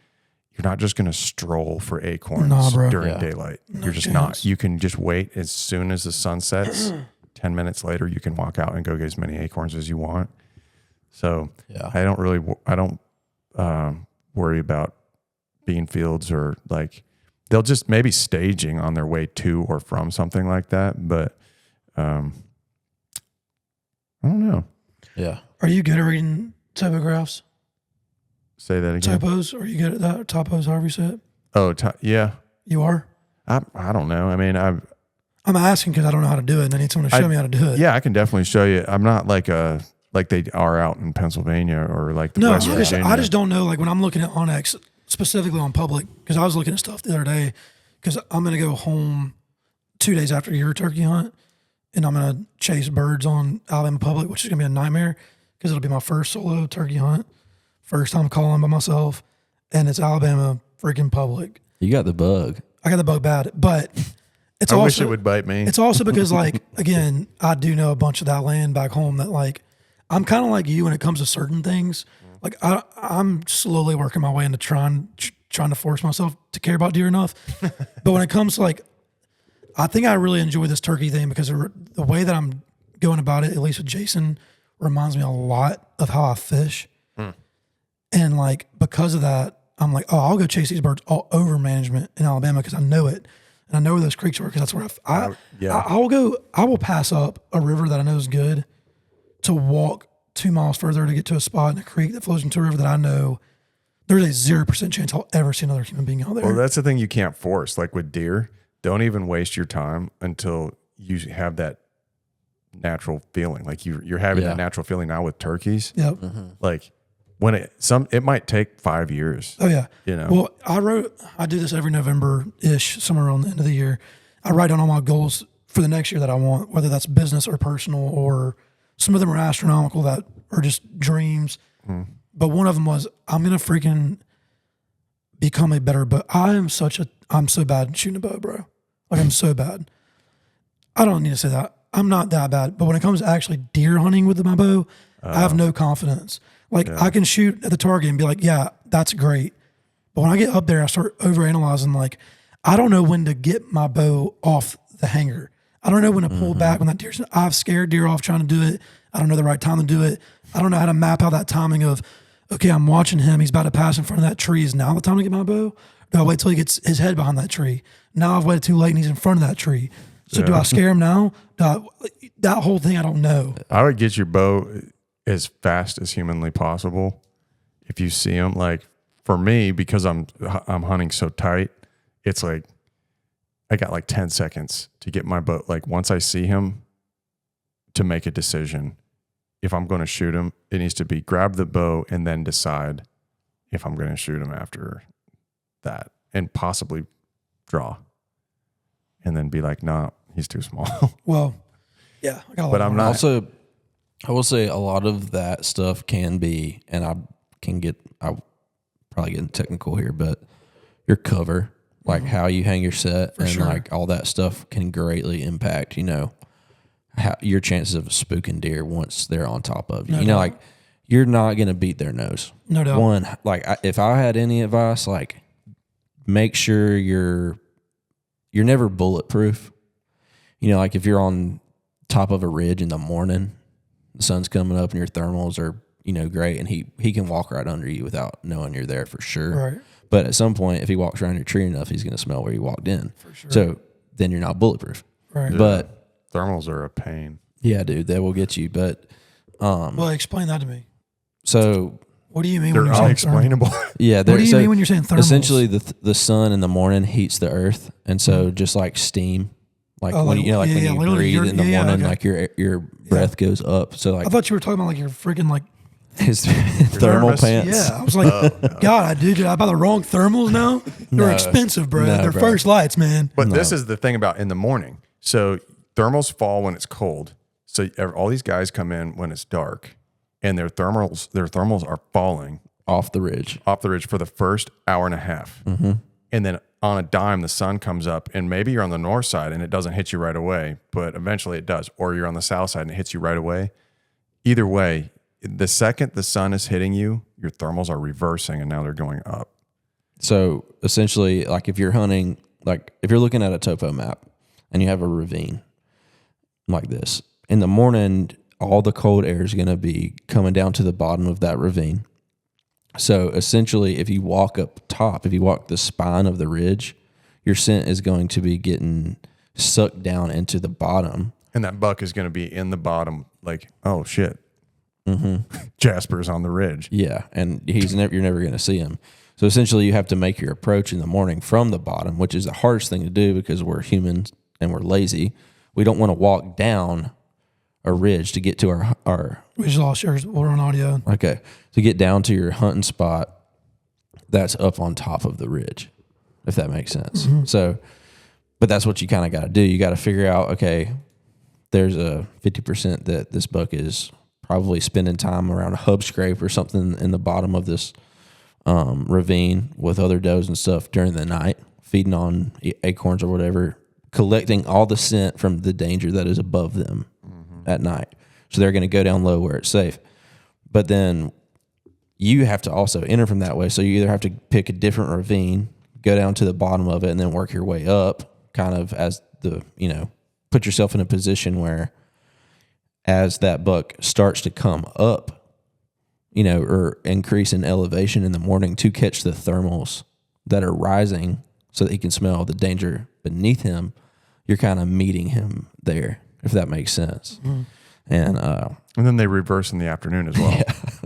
you're not just going to stroll for acorns during daylight. You're just not. You can just wait. As soon as the sun sets, 10 minutes later, you can walk out and go get as many acorns as you want. So I don't worry about bean fields, or like they'll just maybe staging on their way to or from something like that. But I don't know. Yeah. Are you good at reading topographs? Say that again. Topos? Are you good at that? Topos, however you say it? Oh, yeah. You are? I don't know. I mean, I'm asking because I don't know how to do it, and I need someone to show me how to do it. Yeah, I can definitely show you. I'm not like they are out in Pennsylvania or like the No, West Virginia. I just don't know. Like when I'm looking at Onyx, specifically on public, because I was looking at stuff the other day, because I'm going to go home 2 days after your turkey hunt, and I'm going to chase birds on Alabama Public, which is going to be a nightmare because it'll be my first solo turkey hunt, first time calling by myself, and it's Alabama freaking Public. You got the bug. I got the bug bad, but I wish it would bite me. It's also because, like, again, I do know a bunch of that land back home that, like, I'm kind of like you when it comes to certain things. Like, I'm slowly working my way into trying to force myself to care about deer enough. But when it comes to, like, I think I really enjoy this turkey thing because the way that I'm going about it, at least with Jason, reminds me a lot of how I fish. And, like, because of that, I'm like, oh, I'll go chase these birds all over management in Alabama because I know it. And I know where those creeks are because that's where I will pass up a river that I know is good to walk 2 miles further to get to a spot in a creek that flows into a river that I know there's a 0% chance I'll ever see another human being out there. Well, that's the thing you can't force. Like with deer, don't even waste your time until you have that natural feeling. Like you're having that natural feeling now with turkeys. Yep. Like when it might take 5 years. Oh yeah. You know. Well, I do this every November-ish, somewhere around the end of the year. I write down all my goals for the next year that I want, whether that's business or personal, or some of them are astronomical that are just dreams. But one of them was, I'm going to freaking become a better bow. I'm so bad at shooting a bow, bro. Like, I'm so bad. I don't need to say that. I'm not that bad. But when it comes to actually deer hunting with my bow, I have no confidence. Like, I can shoot at the target and be like, yeah, that's great. But when I get up there, I start overanalyzing, like, I don't know when to get my bow off the hanger. I don't know when to pull back when that deer's. I've scared deer off trying to do it. I don't know the right time to do it. I don't know how to map out that timing of, okay, I'm watching him. He's about to pass in front of that tree. Is now the time to get my bow? Do I wait till he gets his head behind that tree? Now I've waited too late and he's in front of that tree. So do I scare him now? That whole thing, I don't know. I would get your bow as fast as humanly possible. If you see him, like for me, because I'm hunting so tight, it's like I got like 10 seconds to get my bow. Like once I see him, to make a decision. If I'm going to shoot him, it needs to be grab the bow and then decide if I'm going to shoot him after that, and possibly draw, and then be like, nah, he's too small. Well, yeah, I got a lot. But I'm not. Also, I will say a lot of that stuff can be, and I'm probably getting technical here, but your cover, like how you hang your set, and like all that stuff can greatly impact, your chances of spooking deer once they're on top of you. Like you're not going to beat their nose. No doubt. One, like if I had any advice, like make sure you're never bulletproof. Like if you're on top of a ridge in the morning, the sun's coming up and your thermals are, great, and he can walk right under you without knowing you're there for sure. Right. But at some point, if he walks around your tree enough, he's going to smell where you walked in. For sure. So then you're not bulletproof. Right. But thermals are a pain. Yeah, dude, they will get you. But well, explain that to me. So what do you mean? They're when you're saying unexplainable. Yeah, what do you mean when you're saying thermals? Essentially, the sun in the morning heats the earth, and so just like steam, like when you when you breathe in the morning, like your breath goes up. So like I thought you were talking about like your freaking like his thermal pants. Yeah, I was like, God, dude, I buy the wrong thermals now. They're expensive, bro. They're first lights, man. But this is the thing about in the morning. So thermals fall when it's cold. So all these guys come in when it's dark, and their thermals are falling off the ridge for the first hour and a half. Mm-hmm. And then on a dime, the sun comes up, and maybe you're on the north side and it doesn't hit you right away, but eventually it does. Or you're on the south side and it hits you right away. Either way, the second the sun is hitting you, your thermals are reversing, and now they're going up. So essentially, like if you're hunting, like if you're looking at a topo map and you have a ravine like this, in the morning, all the cold air is going to be coming down to the bottom of that ravine. So essentially, if you walk up top, if you walk the spine of the ridge, your scent is going to be getting sucked down into the bottom, And that buck is going to be in the bottom, like, oh shit, Jasper's on the ridge. Yeah, and you're never going to see him. So essentially, you have to make your approach in the morning from the bottom, which is the hardest thing to do because we're humans and we're lazy. We don't want to walk down a ridge to get to our We just lost yours. We're on audio. okay, to get down to your hunting spot that's up on top of the ridge, if that makes sense. So, but that's what you kind of got to do. You got to figure out, okay, there's a 50% that this buck is probably spending time around a hub scrape or something in the bottom of this ravine with other does and stuff during the night, feeding on acorns or whatever, collecting all the scent from the danger that is above them at night. So they're going to go down low where it's safe. But then you have to also enter from that way. So you either have to pick a different ravine, go down to the bottom of it, and then work your way up, kind of as put yourself in a position where as that buck starts to come up, or increase in elevation in the morning to catch the thermals that are rising so that he can smell the danger beneath him, you're kind of meeting him there, if that makes sense. And then they reverse in the afternoon as well.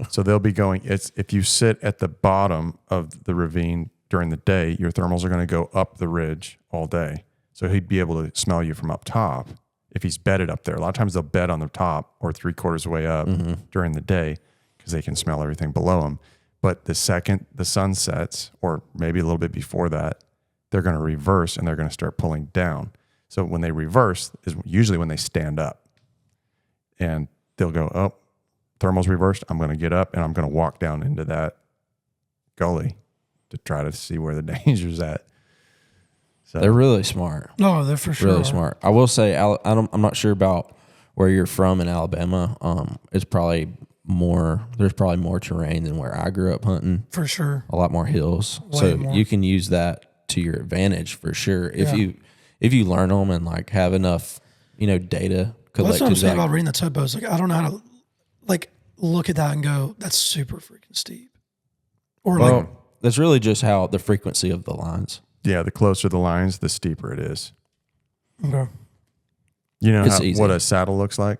So they'll be going, if you sit at the bottom of the ravine during the day, your thermals are going to go up the ridge all day. So he'd be able to smell you from up top if he's bedded up there. A lot of times they'll bed on the top or 3/4 way up during the day because they can smell everything below them. But the second the sun sets, or maybe a little bit before that, they're going to reverse and they're going to start pulling down. So when they reverse is usually when they stand up. And they'll go, oh, thermal's reversed. I'm going to get up and I'm going to walk down into that gully to try to see where the danger's at. So they're really smart. No, they're for sure Really smart. I will say, I'm not sure about where you're from in Alabama. It's probably there's probably more terrain than where I grew up hunting. For sure. A lot more hills. Way So more. you can use that to your advantage for sure. If you learn them and like have enough, data Well, that's what I'm collected. saying about reading the topos. Like, I don't know how to look at that and go, that's super freaking steep. Or Well, that's really just how the frequency of the lines. yeah, the closer the lines, the steeper it is. okay. You know It's easy. what a saddle looks like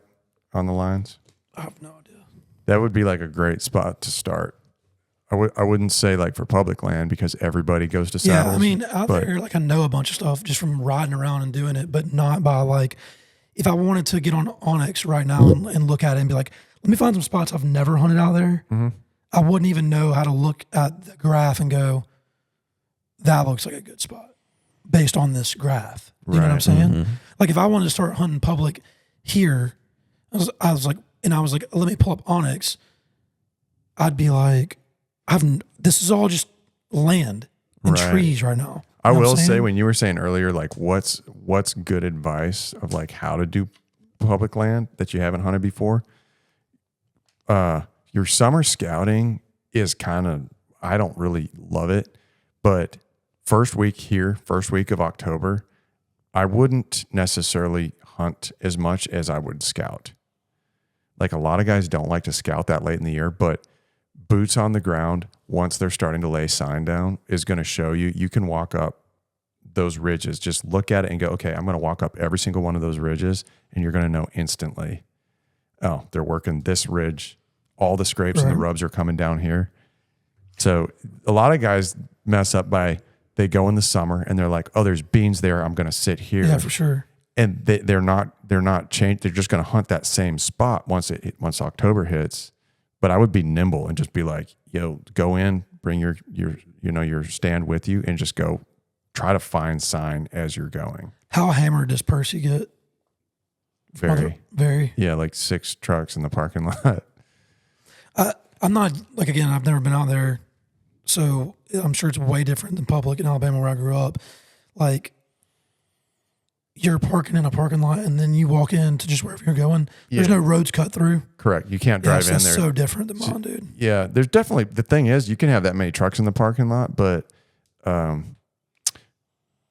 on the lines? I have no idea. That would be like a great spot to start. I wouldn't say like for public land because everybody goes to saddles. Yeah, I mean, out there, I know a bunch of stuff just from riding around and doing it, but not by if I wanted to get on Onyx right now and look at it and be like, let me find some spots I've never hunted out there, I wouldn't even know how to look at the graph and go, that looks like a good spot based on this graph. You know what I'm saying? Like if I wanted to start hunting public here, I was like, let me pull up Onyx. I'd be like, this is all just land and trees right now. I will say when you were saying earlier, like what's good advice of like how to do public land that you haven't hunted before? Your summer scouting is I don't really love it, but first week of October, I wouldn't necessarily hunt as much as I would scout. Like a lot of guys don't like to scout that late in the year, but boots on the ground, once they're starting to lay sign down, is going to show you can walk up those ridges. Just look at it and go, okay, I'm going to walk up every single one of those ridges, and you're going to know instantly, oh, they're working this ridge. All the scrapes and the rubs are coming down here. So a lot of guys mess up they go in the summer and they're like, oh, there's beans there. I'm going to sit here. Yeah, for sure. And they're not changed. They're just going to hunt that same spot once October hits. But I would be nimble and just be like, yo, go in, bring your stand with you, and just go try to find sign as you're going. How hammered does Percy get? Very. Yeah, like 6 trucks in the parking lot. I'm not again, I've never been out there, so I'm sure it's way different than public in Alabama where I grew up. Like you're parking in a parking lot and then you walk into just wherever you're going. There's no roads cut through. Correct. You can't drive in there. That's so different than mine, dude. Yeah, there's definitely, the thing is, you can have that many trucks in the parking lot, but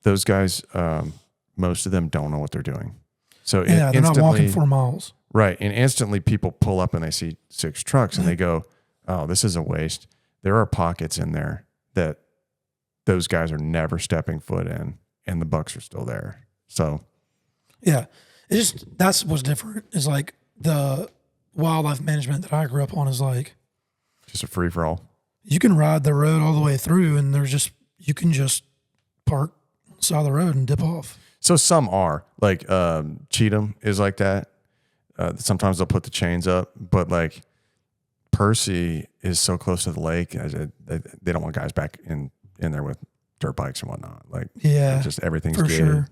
those guys, most of them don't know what they're doing. So they're not walking 4 miles. Right. And instantly people pull up and they see 6 trucks and they go, oh, this is a waste. There are pockets in there that those guys are never stepping foot in and the bucks are still there. So, yeah. That's what's different. Is like the wildlife management that I grew up on is like Just a free for all. you can ride the road all the way through, and you can just park on the side of the road and dip off. So some are like Cheatham is like that. Sometimes they'll put the chains up, but like Percy is so close to the lake. They don't want guys back in there with dirt bikes and whatnot. Like, Yeah, just everything's for gated. sure.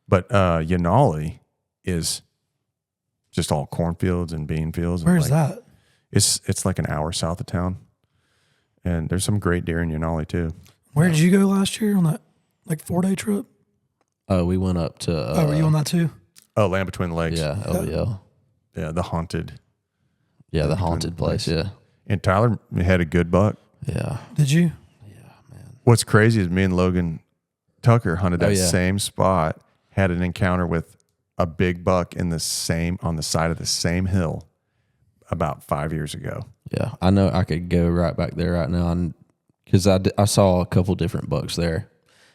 But Yanali is just all cornfields and bean fields. Where and is like, that? It's like an hour south of town, and there's some great deer in Yanali too. Where did you go last year on that like 4-day trip? We went up to. Were you on that too? Oh, Land Between the Lakes. Yeah, LBL. Yeah, the haunted. Yeah, the haunted place. Yeah, And Tyler had a good buck. yeah, Did you? yeah, man. What's crazy is me and Logan Tucker hunted that yeah. same spot, had an encounter with a big buck on the side of the same hill about 5 years ago. Yeah, I know I could go right back there right now, because I saw a couple different bucks there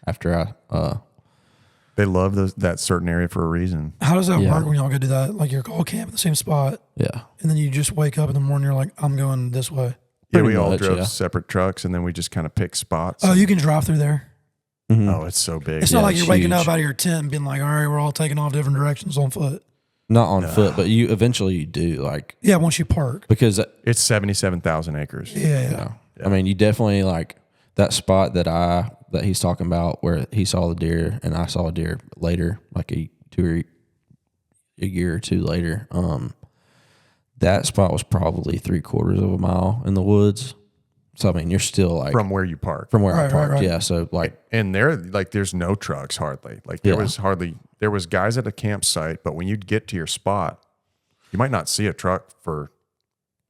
after I. They love that certain area for a reason. How does that Yeah. work when y'all go do that? Like you're all camp at the same spot, Yeah, and then you just wake up in the morning. You're like, I'm going this way. Yeah, Pretty we all much, drove yeah. separate trucks, and then we just kind of picked spots. Oh, you can drive through there. Mhm. Oh, it's so big. It's Yeah, not like it's you're waking huge. up out of your tent and being like, all right, we're all taking off different directions on foot. Not on foot, but you eventually do, like, Yeah, once you park. because It's 77,000 acres. Yeah. I mean, you definitely, like, that spot that he's talking about where he saw the deer and I saw a deer later, like a year or two later. That spot was probably 3/4 of a mile in the woods. So I mean, you're still like From where you park. from where I Right, parked. right. Yeah. So like, And there's no trucks hardly. Like there was guys at a campsite, but when you get to your spot, you might not see a truck for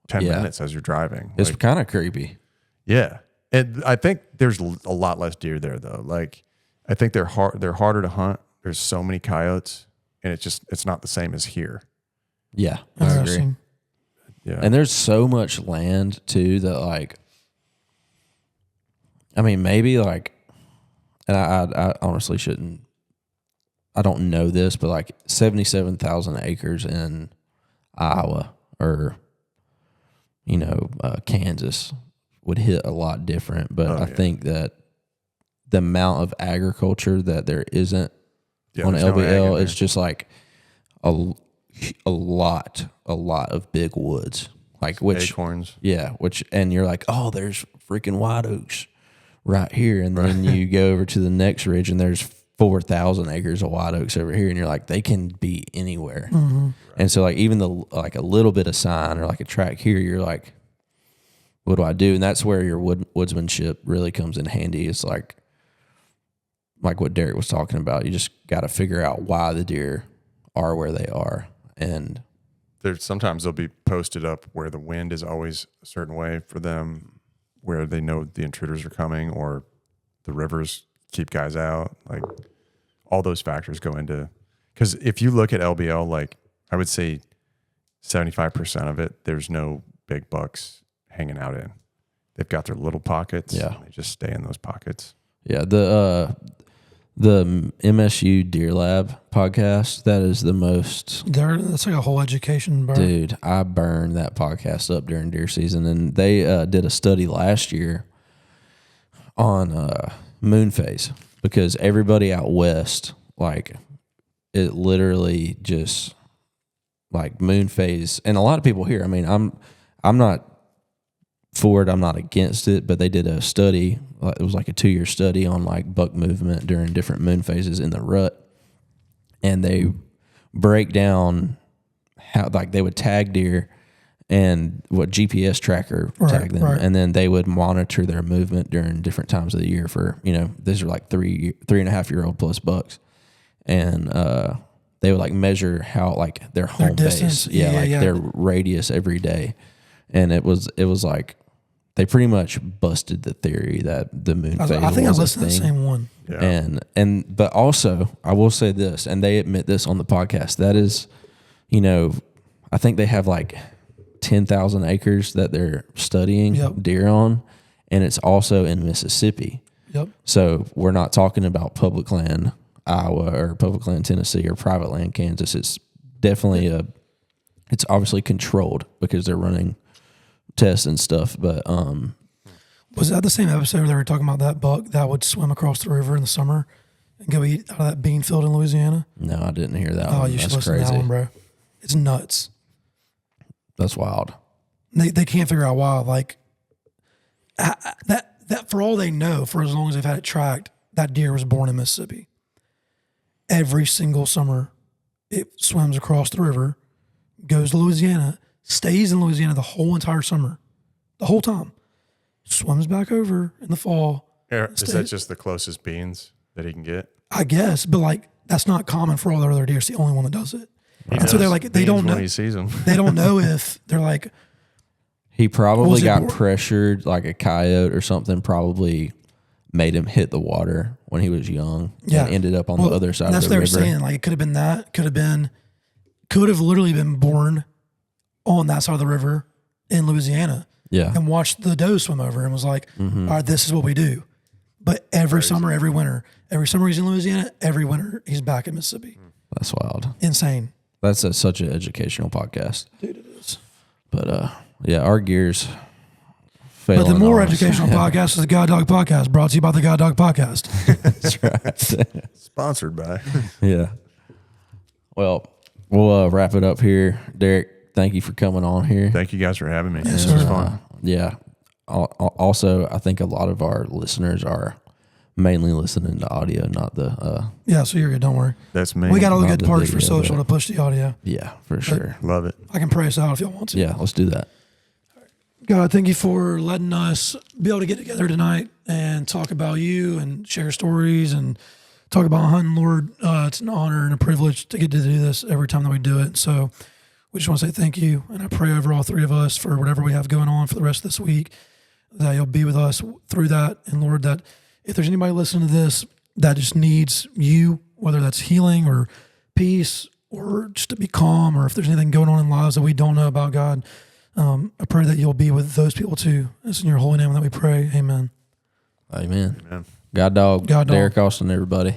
10 Yeah. minutes as you're driving. it's Like, kind of creepy. yeah. And I think there's a lot less deer there though. Like I think they're harder to hunt. There's so many coyotes, and it's not the same as here. Yeah. I agree. Interesting. Yeah. And there's so much land too that, like, I mean, maybe like, and I honestly shouldn't, I don't know this, but like 77,000 acres in Iowa or, Kansas would hit a lot different. But I think that the amount of agriculture that there isn't Yeah, on there's no ag in LBL there. is just like a lot of big woods, like which Acorns. and you're like, oh, there's freaking white oaks right here, and then you go over to the next ridge and there's 4,000 acres of white oaks over here, and you're like, they can be anywhere. And so like even like a little bit of sign or like a track here, you're like, what do I do? And that's where your woodsmanship really comes in handy. It's like what Derek was talking about. You just got to figure out why the deer are where they are. And Sometimes they'll be posted up where the wind is always a certain way for them, where they know the intruders are coming, or the rivers keep guys out. Like all those factors go into, because if you look at LBL, like I would say 75% of it, there's no big bucks hanging out in. They've got their little pockets. Yeah. They just stay in those pockets. yeah, the MSU Deer Lab podcast, that is the most, That's like a whole education, bro. dude, I burned that podcast up during deer season. And they did a study last year on moon phase, because everybody out west, like, it literally just like moon phase. And a lot of people here, I mean, I'm not for it, I'm not against it, but they did a study. It was like a 2-year study on like buck movement during different moon phases in the rut, and they break down how, like, they would tag deer and what GPS tracker tag them, right. and then they would monitor their movement during different times of the year for, these are like 3.5-year-old plus bucks, and they would like measure how, like, their home distance. base, their radius every day, and it was like they pretty much busted the theory that the moon phase I think I was a listened to the thing. same one. Yeah. But also I will say this, and they admit this on the podcast, that is, I think they have like 10,000 acres that they're studying deer on, and it's also in Mississippi. Yep. So we're not talking about public land Iowa or public land Tennessee or private land Kansas, it's definitely it's obviously controlled because they're running tests and stuff. But was that the same episode where they were talking about that buck that would swim across the river in the summer and go eat out of that bean field in Louisiana? no, I didn't hear that. Oh, one. you should That's listen crazy. to that one, bro. It's nuts. That's wild. They can't figure out why. Like that for all they know, for as long as they've had it tracked, that deer was born in Mississippi. Every single summer, it swims across the river, goes to Louisiana, stays in Louisiana the whole entire summer, the whole time. Swims back over in the fall. Is that just the closest beans that he can get? I guess, but like that's not common for all the other deer. It's the only one that does it. And so they're like, they don't know. When he sees them. They don't know if they're like, He probably Was it got more- pressured, like a coyote or something. Probably made him hit the water when he was young. Yeah. And ended up on the other side of that's the what they river. were saying. Like it could have been that. Could have literally been born on that side of the river in Louisiana Yeah. and watched the doe swim over and was like, all right, this is what we do. But every summer, every winter, every summer he's in Louisiana, every winter he's back in Mississippi. That's wild. Insane. That's such an educational podcast. Dude, it is. But yeah, our gears. But the failing more on us. educational podcast is the GodDog Podcast, brought to you by the GodDog Podcast. That's right. Sponsored by. Yeah. Well, we'll wrap it up here. Derek, thank you for coming on here. Thank you guys for having me. Yes, This was sir. fun. Yeah. Also, I think a lot of our listeners are mainly listening to audio, not the Yeah, so you're good. Don't worry. That's me. We got all the Not good the parts for video, social but- to push the audio. yeah, for sure. Love it. I can pray us out if y'all want to. Yeah, let's do that. God, thank you for letting us be able to get together tonight and talk about you and share stories and talk about hunting. Lord, it's an honor and a privilege to get to do this every time that we do it. So we just want to say thank you. And I pray over all three of us for whatever we have going on for the rest of this week, that you'll be with us through that. And Lord, that if there's anybody listening to this that just needs you, whether that's healing or peace or just to be calm, or if there's anything going on in lives that we don't know about, God, I pray that you'll be with those people too. It's in your holy name that we pray. Amen. Amen. Amen. God dog, God dog. Derek Austin, everybody.